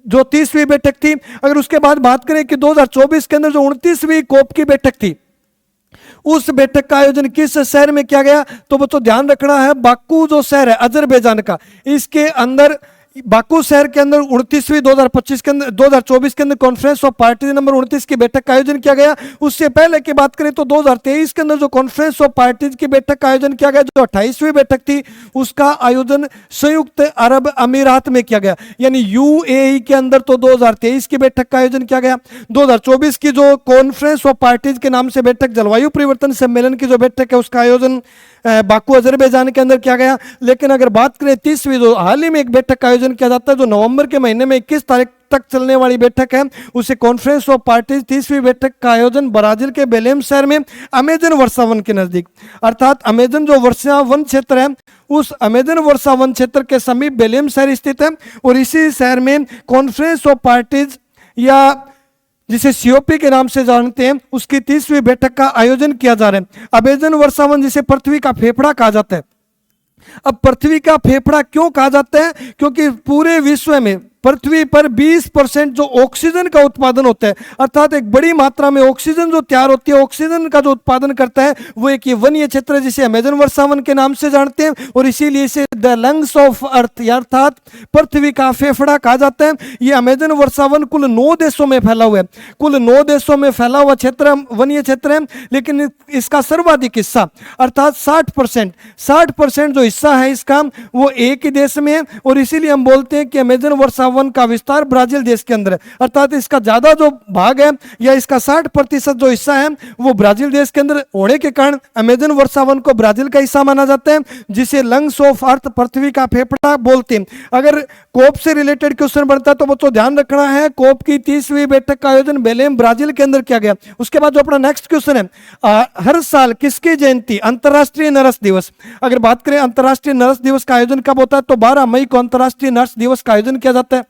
जो 30वीं बैठक थी। अगर उसके बाद बात करें कि 2024 के अंदर जो 29वीं कोप की बैठक थी उस बैठक का आयोजन किस शहर में किया गया तो बच्चों ध्यान रखना है बाकू जो शहर है अजरबैजान का, इसके अंदर बाकू शहर के अंदर 29वीं 2025 के अंदर 2024 के अंदर कॉन्फ्रेंस ऑफ पार्टीज नंबर 29 की बैठक का आयोजन किया गया। उससे पहले की बात करें तो 2023 के अंदर जो कॉन्फ्रेंस ऑफ पार्टीज की बैठक का आयोजन किया गया जो 28वीं बैठक थी उसका आयोजन संयुक्त अरब अमीरात में किया गया, यानी UAE के अंदर तो 2023 की बैठक का आयोजन किया गया। 2024 की जो कॉन्फ्रेंस ऑफ पार्टीज के नाम से बैठक जलवायु परिवर्तन सम्मेलन की जो बैठक है उसका आयोजन बाकू अजरबैजान के अंदर किया गया। लेकिन अगर बात करें 30वीं जो हाल ही में एक बैठक का आयोजन किया जाता है जो नवंबर के महीने में 21 तारीख तक चलने वाली बैठक है उसे कॉन्फ्रेंस ऑफ पार्टीज 30वीं बैठक का आयोजन ब्राजील के बेलेम शहर में अमेजन वर्षा वन के नजदीक, अर्थात अमेजन जो वर्षा वन क्षेत्र है उस अमेजन वर्षा वन क्षेत्र के समीप बेलेम शहर स्थित है और इसी शहर में कॉन्फ्रेंस ऑफ पार्टीज या जिसे COP के नाम से जानते हैं उसकी 30वीं बैठक का आयोजन किया जा रहा है। अमेजन वर्षा वन जिसे पृथ्वी का फेफड़ा कहा जाता है। अब पृथ्वी का फेफड़ा क्यों कहा जाता है क्योंकि पूरे विश्व में पृथ्वी पर 20% जो ऑक्सीजन का उत्पादन होता है, अर्थात एक बड़ी मात्रा में ऑक्सीजन जो तैयार होती है, ऑक्सीजन का जो उत्पादन करता है वो एक ये वन्य क्षेत्र है जिसे अमेजन वर्षावन के नाम से जानते हैं, और इसीलिए इसे द लंग्स ऑफ अर्थ अर्थात पृथ्वी का फेफड़ा कहा जाता है। ये अमेजन वर्षावन कुल 9 देशों में फैला हुआ है, कुल 9 देशों में फैला हुआ क्षेत्र वन्य क्षेत्र है, लेकिन इसका सर्वाधिक हिस्सा अर्थात 60% जो हिस्सा है इसका वो एक ही देश में है, और इसीलिए हम बोलते हैं कि अमेजन वर्षावन का विस्तार ब्राजील देश के अंदर है, अर्थात इसका ज्यादा जो भाग है या इसका 60% जो हिस्सा है वो ब्राजील देश के अंदर होने के कारण अमेजन वर्षावन को ब्राजील का हिस्सा माना जाता है, जिसे लंग्स ऑफ अर्थ पृथ्वी का फेफड़ा बोलते हैं। अगर कोप से रिलेटेड क्वेश्चन बनता है तो वो तो ध्यान रखना है, कोप की 30वीं बैठक का आयोजन बेलेम ब्राजील के अंदर किया गया। उसके बाद जो अपना नेक्स्ट क्वेश्चन है, हर साल किसकी जयंती अंतरराष्ट्रीय नर्स दिवस, अगर बात करें अंतरराष्ट्रीय नर्स दिवस का आयोजन कब होता है तो 12 मई को अंतरराष्ट्रीय नर्स दिवस का आयोजन किया जाता है।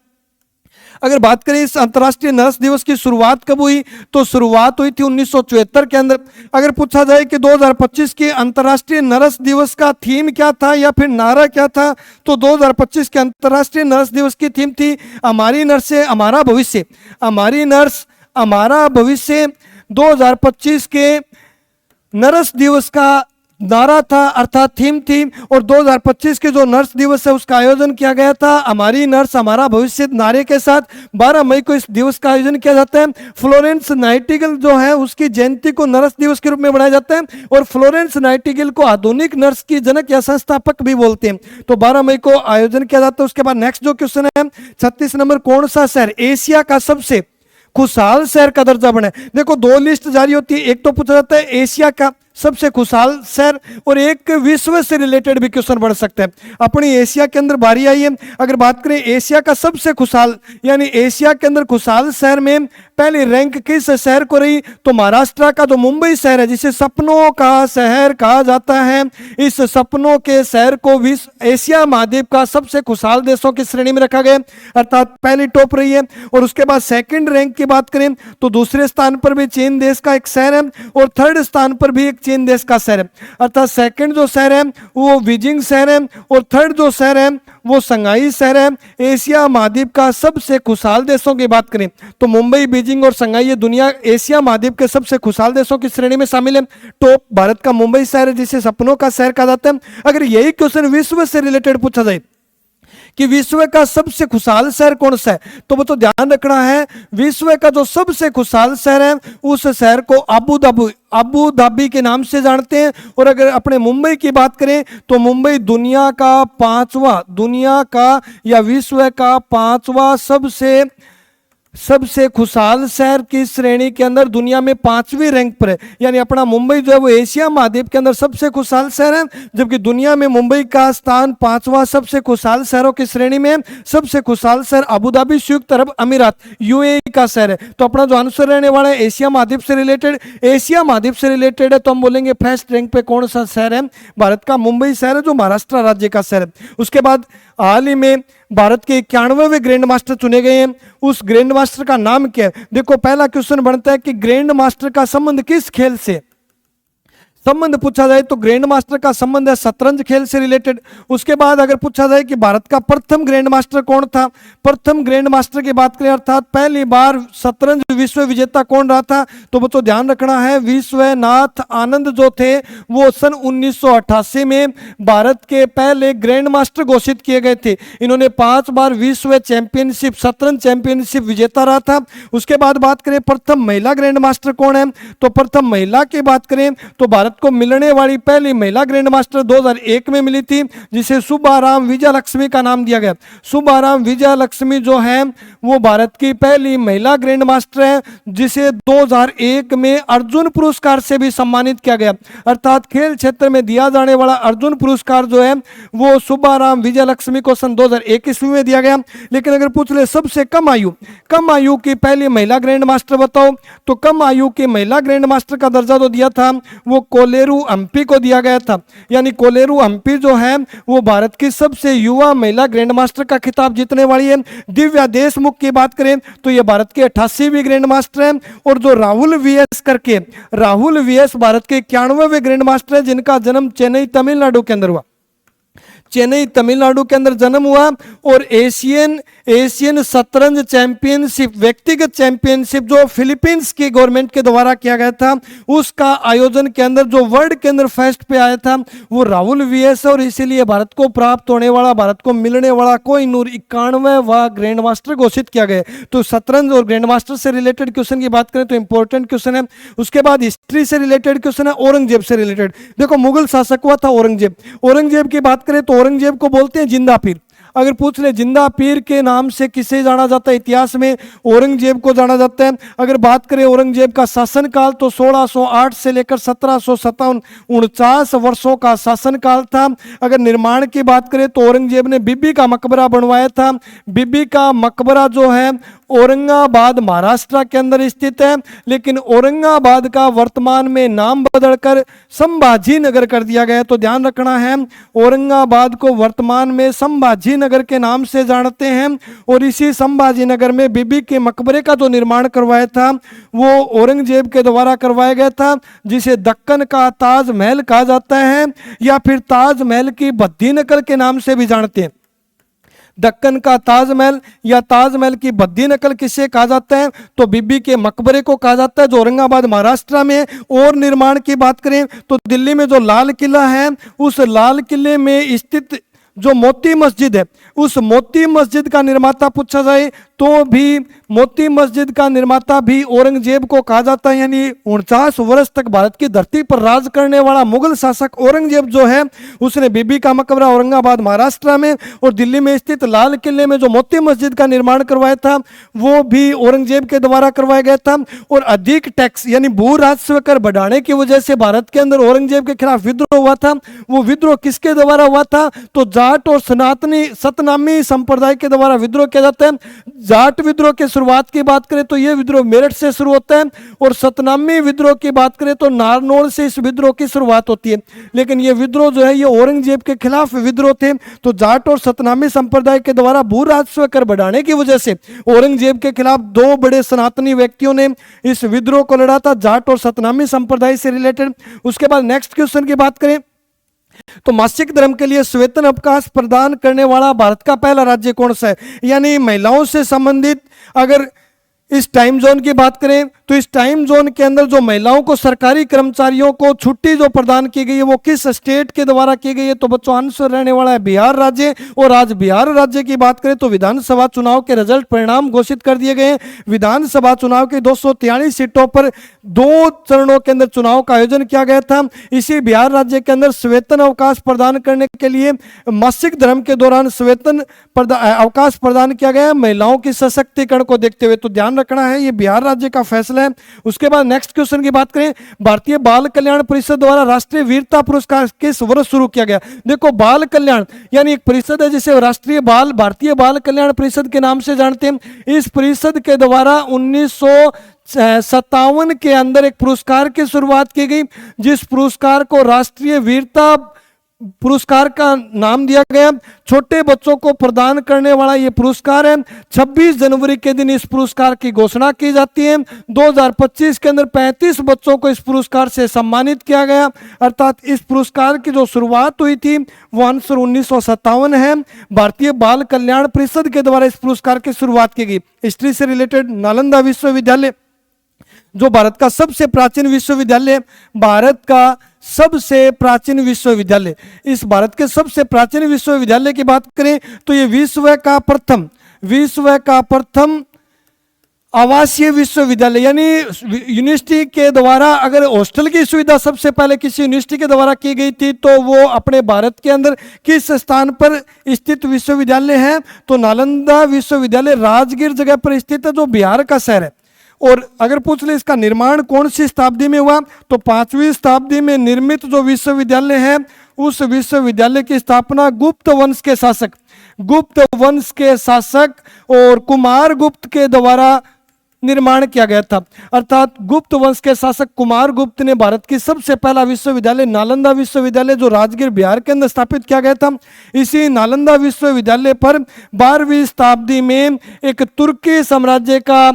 अगर बात करें इस अंतर्राष्ट्रीय नर्स दिवस की शुरुआत कब हुई तो शुरुआत हुई थी 1974 के अंदर। अगर पूछा जाए कि 2025 के अंतर्राष्ट्रीय नर्स दिवस का थीम क्या था या फिर नारा क्या था, तो 2025 के अंतर्राष्ट्रीय नर्स दिवस की थीम थी हमारी नर्स से हमारा भविष्य, हमारी नर्स हमारा भविष्य। 2025 के नर्स दिवस का नारा था अर्थात थीम थी, और 2025 के जो नर्स दिवस है उसका आयोजन किया गया था हमारी नर्स हमारा भविष्य नारे के साथ। 12 मई को इस दिवस का आयोजन किया जाता है। फ्लोरेंस नाइटिंगेल जो है उसकी जयंती को नर्स दिवस के रूप में मनाया जाता है, और फ्लोरेंस नाइटिंगेल को आधुनिक नर्स की जनक या संस्थापक भी बोलते हैं। तो 12 मई को आयोजन किया जाता है। उसके बाद नेक्स्ट जो क्वेश्चन है 36 नंबर, कौन सा शहर एशिया का सबसे खुशहाल शहर का दर्जा बना है। देखो 2 लिस्ट जारी होती है, एक तो पूछा जाता है एशिया का सबसे खुशहाल शहर, और एक विश्व से रिलेटेड भी क्वेश्चन बढ़ सकता है। अपनी एशिया के अंदर बारी आई है। अगर बात करें एशिया का सबसे खुशहाल यानी एशिया के अंदर खुशहाल शहर में पहली रैंक किस शहर को रही तो महाराष्ट्र का जो मुंबई शहर है जिसे सपनों का शहर कहा जाता है, इस सपनों के शहर को विश्व एशिया महाद्वीप का सबसे खुशहाल देशों की श्रेणी में रखा गया, अर्थात पहली टॉप रही है। और उसके बाद सेकंड रैंक की बात करें तो दूसरे स्थान पर भी चीन देश का एक शहर है, और थर्ड स्थान पर भी एक चीन देश का शहर है, अर्थात सेकंड जो शहर है वो बीजिंग शहर है, और थर्ड जो शहर है वो शंघाई शहर है। एशिया महाद्वीप का सबसे खुशहाल देशों की बात करें तो मुंबई, बीजिंग और शंघाई ये दुनिया एशिया महाद्वीप के सबसे खुशहाल देशों की श्रेणी में शामिल है। टॉप भारत का मुंबई शहर है जिसे सपनों का शहर कहा जाता है। अगर यही क्वेश्चन विश्व से रिलेटेड पूछा जाए कि विश्व का सबसे खुशहाल शहर कौन सा है तो वो तो ध्यान रखना है, विश्व का जो सबसे खुशहाल शहर है उस शहर को अबू धाबी के नाम से जानते हैं। और अगर अपने मुंबई की बात करें तो मुंबई दुनिया का या विश्व का 5वां सबसे खुशहाल शहर की श्रेणी के अंदर दुनिया में 5वीं रैंक पर है। यानी अपना मुंबई जो है वो एशिया महाद्वीप के अंदर सबसे खुशहाल शहर है, जबकि दुनिया में मुंबई का स्थान 5वां सबसे खुशहाल शहरों की श्रेणी में। सबसे खुशहाल शहर अबू धाबी संयुक्त अरब अमीरात यूएई का शहर है। तो अपना जो आंसर रहने वाला है एशिया महाद्वीप से रिलेटेड है, तो हम बोलेंगे फर्स्ट रैंक पे कौन सा शहर है, भारत का मुंबई शहर है जो महाराष्ट्र राज्य का शहर है। उसके बाद हाल ही में भारत के 91वें ग्रैंड मास्टर चुने गए हैं। उस ग्रैंड मास्टर का नाम क्या है। देखो पहला क्वेश्चन बनता है कि ग्रैंड मास्टर का संबंध किस खेल से, संबंध पूछा जाए तो ग्रैंड मास्टर का संबंध है शतरंज खेल से रिलेटेड। उसके बाद अगर पूछा जाए कि भारत का प्रथम ग्रैंड मास्टर कौन था, प्रथम ग्रैंड मास्टर की बात करें अर्थात पहली बार शतरंज विश्व विजेता कौन रहा था तो वो तो ध्यान रखना है विश्वनाथ आनंद जो थे वो सन 1988 में भारत के पहले ग्रैंड मास्टर घोषित किए गए थे। इन्होंने 5 बार विश्व चैंपियनशिप शतरंज चैंपियनशिप विजेता रहा था। उसके बाद बात करें प्रथम महिला ग्रैंड मास्टर कौन है तो प्रथम महिला की बात करें तो भारत को मिलने वाली पहली महिला ग्रैंड मास्टर 2001 में मिली थी जिसे सुब्बाराम विजय लक्ष्मी का नाम दिया गया। सुब्बाराम विजय लक्ष्मी जो है वो भारत की पहली महिला ग्रैंड मास्टर है जिसे 2001 में अर्जुन पुरस्कार से भी सम्मानित किया गया। अर्थात खेल क्षेत्र में दिया जाने वाला अर्जुन पुरस्कार जो है वो सुब्बाराम विजय लक्ष्मी को सन 2001 ईस्वी में दिया गया। लेकिन अगर पूछ ले सबसे कम आयु की पहली महिला ग्रैंड मास्टर बताओ तो कम आयु की महिला ग्रैंड मास्टर का दर्जा जो दिया था वो कोलेरू हम्पी को दिया गया था। यानी कोलेरू हम्पी जो है वो भारत की सबसे युवा महिला ग्रैंड मास्टर का खिताब जीतने वाली है। दिव्या देशमुख की बात करें तो ये भारत के 88वीं ग्रैंड मास्टर है। और जो राहुल वीएस भारत के 91वें ग्रैंड मास्टर है जिनका जन्म चेन्नई तमिलनाडु के अंदर हुआ। चेन्नई तमिलनाडु के अंदर जन्म हुआ और एशियन शतरंज चैंपियनशिप, व्यक्तिगत चैंपियनशिप जो फिलीपींस की गवर्नमेंट के द्वारा किया गया था, उसका आयोजन के अंदर जो वर्ल्ड के अंदर फर्स्ट पे आया था वो राहुल वीएस है। और इसीलिए भारत को प्राप्त होने वाला, भारत को मिलने वाला कोहिनूर 91वां ग्रैंड मास्टर घोषित किया गया। तो शतरंज और ग्रैंड मास्टर से रिलेटेड क्वेश्चन की बात करें तो इंपॉर्टेंट क्वेश्चन है। उसके बाद हिस्ट्री से रिलेटेड क्वेश्चन है, औरंगजेब से रिलेटेड। देखो मुगल शासक हुआ था औरंगजेब। औरंगजेब की बात करें तो औरंगजेब को बोलते हैं जिंदा पीर। अगर पूछ ले जिंदा पीर के नाम से किसे जाना जाता है, इतिहास में औरंगजेब को जाना जाता है। अगर बात करें औरंगजेब का शासनकाल तो 1608 से लेकर 1757, 49 वर्षों का शासनकाल था। अगर निर्माण की बात करें तो औरंगजेब ने बीबी का मकबरा बनवाया था। बीबी का मकबरा जो है औरंगाबाद महाराष्ट्र के अंदर स्थित है, लेकिन औरंगाबाद का वर्तमान में नाम बदलकर संभाजी नगर कर दिया गया। तो ध्यान रखना है, औरंगाबाद को वर्तमान में संभाजी नगर के नाम से जानते हैं। और इसी संभाजी नगर में बीबी के मकबरे का जो निर्माण करवाया था वो औरंगजेब के द्वारा करवाया गया था, जिसे दक्कन का ताजमहल कहा जाता है या फिर ताजमहल की बद्दी नकल के नाम से भी जानते हैं। दक्कन का ताजमहल या ताजमहल की बद्दी नकल किसे कहा जाता है तो बीबी के मकबरे को कहा जाता है, जो औरंगाबाद महाराष्ट्र में। और निर्माण की बात करें तो दिल्ली में जो लाल किला है, उस लाल किले में स्थित जो मोती मस्जिद है, उस मोती मस्जिद का निर्माता पूछा जाए तो भी मोती मस्जिद का निर्माता भी औरंगजेब को कहा जाता है। यानी 49 वर्ष तक भारत की धरती पर राज करने वाला मुगल शासक औरंगजेब जो है, उसने बीबी का मकबरा औरंगाबाद महाराष्ट्र में और दिल्ली में स्थित लाल किले में जो मोती मस्जिद का निर्माण करवाया था वो भी औरंगजेब के द्वारा करवाया गया था। और अधिक टैक्स यानी भू राजस्व कर बढ़ाने की वजह से भारत के अंदर औरंगजेब के खिलाफ विद्रोह हुआ था। वो विद्रोह किसके द्वारा हुआ था तो जाट और सतनामी संप्रदाय के द्वारा विद्रोह किया जाता है। जाट विद्रोह की शुरुआत की बात करें तो यह विद्रोह मेरठ से शुरू होता है, और सतनामी विद्रोह की बात करें तो नारनौल से इस विद्रोह की शुरुआत होती है। लेकिन यह विद्रोह जो है ये औरंगजेब के खिलाफ विद्रोह थे। तो जाट और सतनामी संप्रदाय के द्वारा भू राजस्व कर बढ़ाने की वजह से औरंगजेब के खिलाफ दो बड़े सनातनी व्यक्तियों ने इस विद्रोह को लड़ा था, जाट और सतनामी संप्रदाय से रिलेटेड। उसके बाद नेक्स्ट क्वेश्चन की बात करें तो मासिक धर्म के लिए स्वेतन अवकाश प्रदान करने वाला भारत का पहला राज्य कौन सा है। यानी महिलाओं से संबंधित अगर इस टाइम जोन की बात करें तो इस टाइम जोन के अंदर जो महिलाओं को, सरकारी कर्मचारियों को छुट्टी जो प्रदान की गई है वो किस स्टेट के द्वारा की गई है तो बच्चों आंसर रहने वाला है बिहार राज्य। और आज बिहार राज्य की बात करें तो विधानसभा चुनाव के रिजल्ट परिणाम घोषित कर दिए गए हैं। विधानसभा चुनाव की 243 सीटों पर 2 चरणों के अंदर चुनाव का आयोजन किया गया था। इसी बिहार राज्य के अंदर स्वेतन अवकाश प्रदान करने के लिए मासिक धर्म के दौरान स्वेतन अवकाश प्रदान किया गया महिलाओं की सशक्तिकरण को देखते हुए। तो ध्यान रखना है, ये बिहार राज्य का फैसला है। उसके बाद नेक्स्ट क्वेश्चन की बात करें, भारतीय बाल कल्याण परिषद द्वारा राष्ट्रीय वीरता पुरस्कार किस वर्ष शुरू किया गया। देखो बाल कल्याण यानी एक परिषद है जिसे भारतीय बाल कल्याण परिषद के नाम से जानते हैं। इस परिषद के द्वारा 1957 के अंदर एक पुरस्कार की शुरुआत की गई, जिस पुरस्कार को राष्ट्रीय वीरता पुरस्कार का नाम दिया गया। छोटे बच्चों को प्रदान करने वाला यह पुरस्कार है। 26 जनवरी के दिन इस पुरस्कार की घोषणा की जाती है। 2025 के अंदर 35 बच्चों को इस पुरस्कार से सम्मानित किया गया। अर्थात इस पुरस्कार की जो शुरुआत हुई थी वो 1957 है। भारतीय बाल कल्याण परिषद के द्वारा इस पुरस्कार की शुरुआत की गई। हिस्ट्री से रिलेटेड नालंदा विश्वविद्यालय जो भारत का सबसे प्राचीन विश्वविद्यालय, भारत का सबसे प्राचीन विश्वविद्यालय, इस भारत के सबसे प्राचीन विश्वविद्यालय की बात करें तो ये विश्व का प्रथम आवासीय विश्वविद्यालय यानी यूनिवर्सिटी के द्वारा अगर हॉस्टल की सुविधा सबसे पहले किसी यूनिवर्सिटी के द्वारा की गई थी तो वो अपने भारत के अंदर किस स्थान पर स्थित विश्वविद्यालय है तो नालंदा विश्वविद्यालय राजगीर जगह पर स्थित है जो बिहार का शहर है। और अगर पूछ ले इसका निर्माण कौन सी शताब्दी में हुआ तो 5वीं शताब्दी में निर्मित जो विश्वविद्यालय है उस विश्वविद्यालय की स्थापना गुप्त वंश के शासक और कुमार गुप्त के द्वारा निर्माण किया गया था। अर्थात गुप्त वंश के शासक कुमार गुप्त ने भारत की सबसे पहला विश्वविद्यालय नालंदा विश्वविद्यालय जो राजगीर बिहार के अंदर स्थापित किया गया था। इसी नालंदा विश्वविद्यालय पर 12वीं शताब्दी में एक तुर्की साम्राज्य का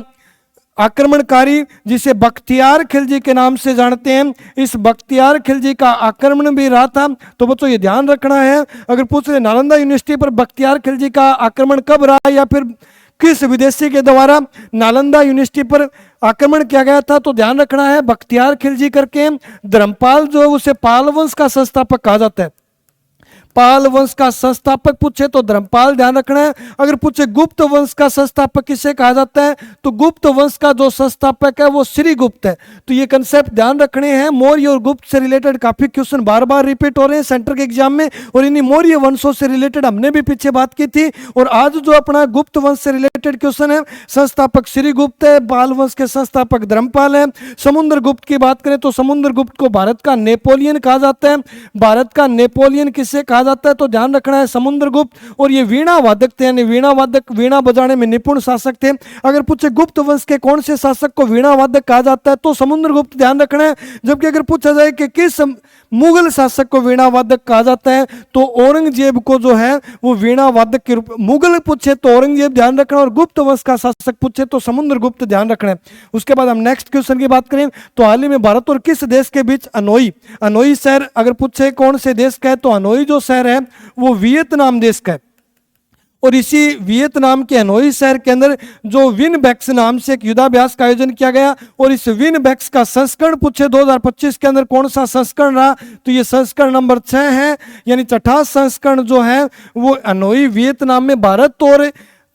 आक्रमणकारी जिसे बख्तियार खिलजी के नाम से जानते हैं, इस बख्तियार खिलजी का आक्रमण भी रहा था। तो बच्चों ये ध्यान रखना है, अगर पूछ रहे नालंदा यूनिवर्सिटी पर बख्तियार खिलजी का आक्रमण कब रहा या फिर किस विदेशी के द्वारा नालंदा यूनिवर्सिटी पर आक्रमण किया गया था, तो ध्यान रखना है बख्तियार खिलजी करके धर्मपाल जो है उसे पाल वंश का संस्थापक कहा जाता है। पाल वंश का संस्थापक पूछे तो धर्मपाल ध्यान रखना है। अगर पूछे गुप्त वंश का संस्थापक किसे कहा जाता है, तो गुप्त वंश का जो संस्थापक है वो श्रीगुप्त है। तो ये कंसेप्ट ध्यान रखने हैं। मौर्य और गुप्त से रिलेटेड काफी क्वेश्चन बार बार रिपीट हो रहे हैं सेंटर के एग्जाम में, और इन्हीं मौर्य वंशों से रिलेटेड हमने भी पीछे बात की थी। और आज जो अपना गुप्त वंश से रिलेटेड क्वेश्चन है, संस्थापक श्रीगुप्त है, पाल वंश के संस्थापक धर्मपाल है। समुद्रगुप्त की बात करें तो समुद्रगुप्त को भारत का नेपोलियन कहा जाता है। भारत का नेपोलियन किसे कहा जाता है, तो ध्यान रखना है समुद्रगुप्त। और ये वीणा वादक थे, यानी वीणा वादक, वीणा बजाने में निपुण शासक थे। अगर पूछे गुप्त वंश के कौन से शासक को वीणा वादक कहा जाता है, तो समुद्रगुप्त ध्यान रखना है। जबकि अगर पूछा जाए कि किस मुगल शासक को वीणा वादक कहा जाता है, तो औरंगजेब को जो है वो वीणा वादक के रूप, मुगल पूछे तो औरंगजेब ध्यान रखना, और गुप्त वंश का शासक पूछे तो समुद्रगुप्त ध्यान रखना है। उसके बाद हम नेक्स्ट क्वेश्चन की बात करें तो हाल ही में भारत और किस देश के बीच हनोई शहर, अगर पूछे कौन से देश का है, तो हनोई जो शहर है वो वियतनाम देश का है। और इसी वियतनाम के हनोई शहर के अंदर जो विनबैक्स नाम से एक युद्धाभ्यास का आयोजन किया गया, और इस विनबैक्स का संस्करण पूछे 2025 के अंदर कौन सा संस्करण रहा, तो ये संस्करण नंबर 6 है, यानी छठा संस्करण जो है वो हनोई वियतनाम में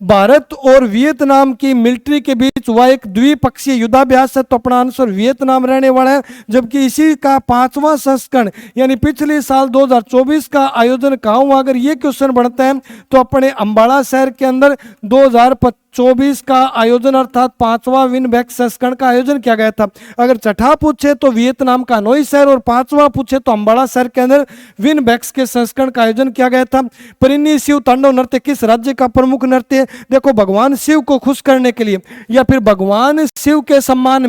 भारत और वियतनाम की मिलिट्री के बीच हुआ एक द्विपक्षीय युद्धाभ्यास है। तो अपना आंसर वियतनाम रहने वाला है। जबकि इसी का 5वां संस्करण यानी पिछले साल 2024 का आयोजन कहाँ हुआ, अगर ये क्वेश्चन बनता है तो अपने अंबाला शहर के अंदर 2024 का आयोजन अर्थात 5वां विनबैक्स संस्करण का आयोजन किया गया था। अगर छठा पूछे तो वियतनाम का हनोई शहर, और 5वां पूछे तो अंबाला शहर के अंदर विनबैक्स के संस्करण का आयोजन किया गया था। परिणीय शिव तांडव नृत्य किस राज्य का प्रमुख नृत्य है? देखो, भगवान शिव को खुश करने के लिए या फिर भगवान शिव के सम्मान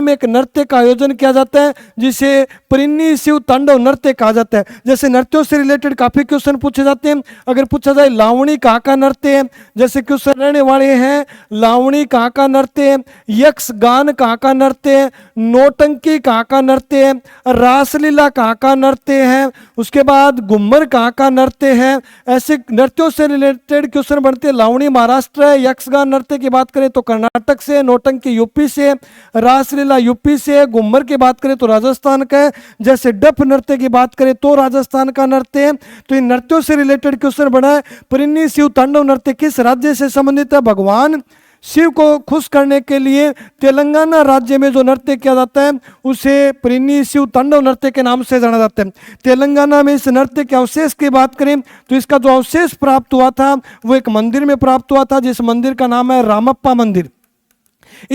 में एक नृत्य का आयोजन किया जाता है, जिसे परिणीय शिव तांडव नृत्य कहा जाता है। जैसे नृत्यों से रिलेटेड काफी क्वेश्चन पूछे जाते हैं। अगर पूछा जाए लावणी कहाँ का नृत्य है, जैसे क्वेश्चन रहने वाले हैं लावणी कहाँ का नृत्य है, यक्ष गान कहाँ का नृत्य है, नौटंकी कहाँ का नृत्य है, रासलीला कहाँ का नृत्य है, उसके बाद घुम्मर कहाँ का नृत्य है। ऐसे नृत्यों से रिलेटेड क्वेश्चन बनते हैं। लावणी महाराष्ट्र है, यक्षगान नृत्य की बात करें तो कर्नाटक से, नौटंकी यूपी से, रासलीला यूपी से, घुम्मर की बात करें तो राजस्थान का है। जैसे डफ नृत्य की बात करें तो राजस्थान का नृत्य है। तो इन नृत्यों से रिलेटेड क्वेश्चन बना है। परिणीय शिव तांडव नृत्य किस राज्य से संबंधित है? भगवान शिव को खुश करने के लिए तेलंगाना राज्य में जो नृत्य किया जाता है उसे परिणीय शिव तांडव नृत्य के नाम से जाना जाता है। तेलंगाना में इस नृत्य के अवशेष की बात करें तो इसका जो अवशेष प्राप्त हुआ था वो एक मंदिर में प्राप्त हुआ था, जिस मंदिर का नाम है रामप्पा मंदिर।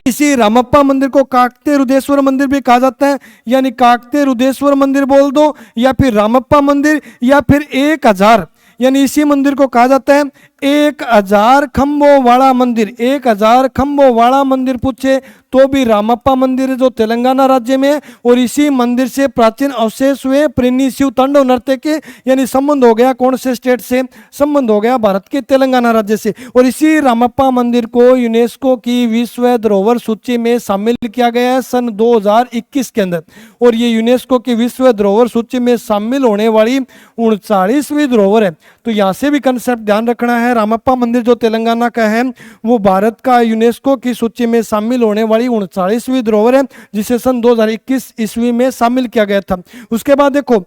इसी रामप्पा मंदिर को काकते रुदेश्वर मंदिर भी कहा जाता है, यानी काकते रुदेश्वर मंदिर बोल दो या फिर रामप्पा मंदिर या फिर 1000, यानी इसी मंदिर को कहा जाता है 1000 खंभों वाला मंदिर। 1000 खंभों वाला मंदिर पूछे तो भी रामप्पा मंदिर है जो तेलंगाना राज्य में है, और इसी मंदिर से प्राचीन अवशेष हुए परिणीय शिव तांडव नृत्य के, यानी संबंध हो गया कौन से स्टेट से? संबंध हो गया भारत के तेलंगाना राज्य से। और इसी रामप्पा मंदिर को यूनेस्को की विश्व धरोहर सूची में शामिल किया गया है सन 2021 के अंदर। और ये यूनेस्को की विश्व धरोहर सूची में शामिल होने वाली 39वीं धरोहर है। तो यहाँ से भी कंसेप्ट ध्यान रखना है। रामप्पा मंदिर जो तेलंगाना का है वो भारत का यूनेस्को की सूची में शामिल होने वाली 39वीं धरोहर है, जिसे सन 2021 ईस्वी में शामिल किया गया था। उसके बाद देखो,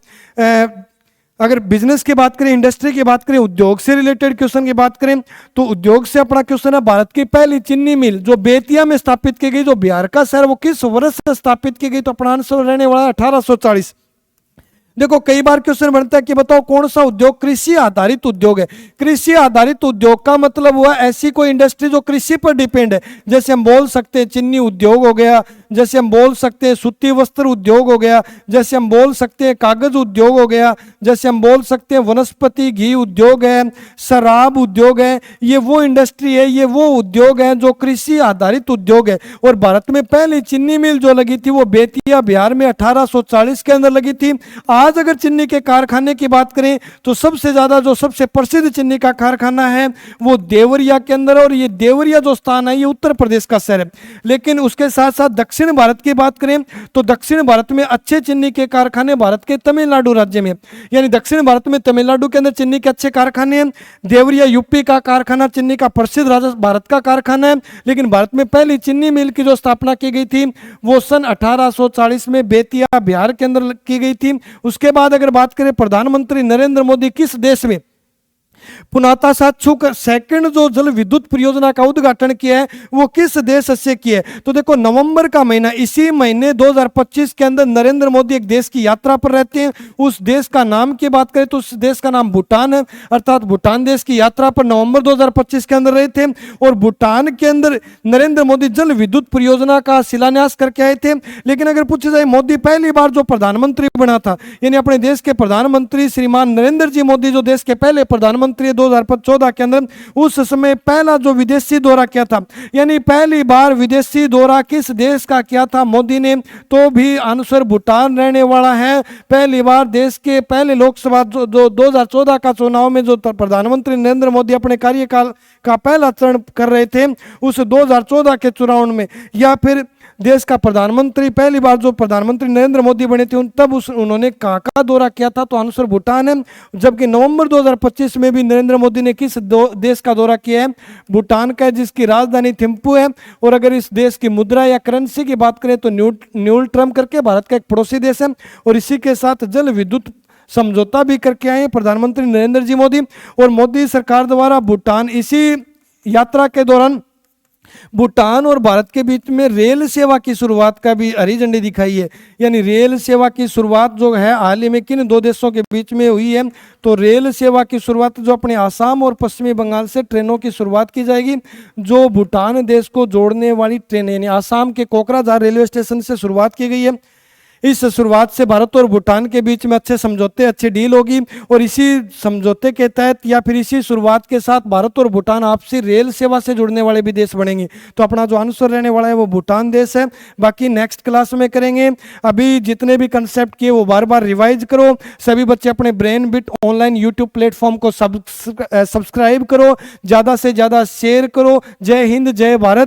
अगर बिजनेस की बात करें, इंडस्ट्री की बात करें, उद्योग से रिलेटेड क्वेश्चन की बात करें तो उद्योग से अपना क्वेश्चन है भारत की पहली चीनी मिल जो बेतिया में स्थापित की गई, जो बिहार का शहर, वो किस वर्ष से स्थापित की गई? तो अपना आंसर रहने वाला है 1840। देखो, कई बार क्वेश्चन बनता है कि बताओ कौन सा उद्योग कृषि आधारित उद्योग है। कृषि आधारित उद्योग का मतलब हुआ ऐसी कोई इंडस्ट्री जो कृषि पर डिपेंड है। जैसे हम बोल सकते हैं चीनी उद्योग हो गया, जैसे हम बोल सकते हैं सूती वस्त्र उद्योग हो गया, जैसे हम बोल सकते हैं कागज उद्योग हो गया, जैसे हम बोल सकते हैं वनस्पति घी उद्योग है, शराब उद्योग है। ये वो इंडस्ट्री है, ये वो उद्योग है जो कृषि आधारित उद्योग है। और भारत में पहली चीनी मिल जो लगी थी वो बेतिया बिहार में 1840 के अंदर लगी थी। आज अगर चीनी के कारखाने की बात करें तो सबसे ज्यादा जो सबसे प्रसिद्ध चीनी का कारखाना है वो देवरिया के अंदर, और ये देवरिया जो स्थान है ये उत्तर प्रदेश का शहर है। लेकिन उसके साथ साथ दक्षिण भारत की बात करें तो दक्षिण भारत में अच्छे चीनी के कारखाने भारत के तमिलनाडु राज्य में, यानी दक्षिण भारत में तमिलनाडु के अंदर चीनी के अच्छे कारखाने हैं। देवरिया यूपी का कारखाना चीनी का प्रसिद्ध भारत का कारखाना है। लेकिन भारत में पहली चीनी मिल की जो स्थापना की गई थी वो सन 1840 में बेतिया बिहार के अंदर की गई थी। उसके बाद अगर बात करें प्रधानमंत्री नरेंद्र मोदी किस देश में पुनाता सातसू सेकंड जो जल विद्युत परियोजना का उद्घाटन किया है वो किस देश से किया है? तो देखो नवंबर का महीना, इसी महीने 2025 के अंदर नरेंद्र मोदी एक देश की यात्रा पर रहते हैं। उस देश का नाम की बात करें तो उस देश का नाम भूटान है, अर्थात भूटान देश की यात्रा पर नवंबर 2025 के अंदर रहे थे। और भूटान के अंदर नरेंद्र मोदी जल विद्युत परियोजना का शिलान्यास करके आए थे। लेकिन अगर पूछा जाए मोदी पहली बार जो प्रधानमंत्री बना था, यानी अपने देश के प्रधानमंत्री श्रीमान नरेंद्र जी मोदी जो देश के पहले प्रधानमंत्री 2014 के अंदर, उस समय पहला जो विदेशी दौरा किया था, यानी पहली बार विदेशी दौरा किस देश का किया था मोदी ने, तो भी आंसर भूटान रहने वाला है। पहली बार देश के पहले लोकसभा जो 2014 का चुनाव में जो प्रधानमंत्री नरेंद्र मोदी अपने कार्यकाल का पहला चरण कर रहे थे उस 2014 के चुनाव में, या फिर देश का प्रधानमंत्री पहली बार जो प्रधानमंत्री नरेंद्र मोदी बने थे तब उन्होंने कहाँ का दौरा किया था, तो आंसर भूटान है। जबकि नवंबर 2025 में भी नरेंद्र मोदी ने किस देश का दौरा किया है? भूटान का, जिसकी राजधानी थिम्पू है। और अगर इस देश की मुद्रा या करेंसी की बात करें तो न्यूल ट्रम्प करके भारत का एक पड़ोसी देश है। और इसी के साथ जल विद्युत समझौता भी करके आए प्रधानमंत्री नरेंद्र जी मोदी। और मोदी सरकार द्वारा भूटान, इसी यात्रा के दौरान भूटान और भारत के बीच में रेल सेवा की शुरुआत का भी हरी झंडी दिखाई है। यानी रेल सेवा की शुरुआत जो है हाल ही में किन दो देशों के बीच में हुई है? तो रेल सेवा की शुरुआत जो अपने आसाम और पश्चिमी बंगाल से ट्रेनों की शुरुआत की जाएगी, जो भूटान देश को जोड़ने वाली ट्रेन, यानी आसाम के कोकराझार रेलवे स्टेशन से शुरुआत की गई है। इस शुरुआत से भारत और भूटान के बीच में अच्छे समझौते, अच्छी डील होगी। और इसी समझौते के तहत या फिर इसी शुरुआत के साथ भारत और भूटान आपसी रेल सेवा से जुड़ने वाले भी देश बनेंगे। तो अपना जो आंसर रहने वाला है वो भूटान देश है। बाकी नेक्स्ट क्लास में करेंगे। अभी जितने भी कंसेप्ट किए वो बार बार रिवाइज करो। सभी बच्चे अपने brain bit online YouTube platform को सब्सक्राइब करो, ज़्यादा से ज़्यादा शेयर करो। जय हिंद, जय भारत।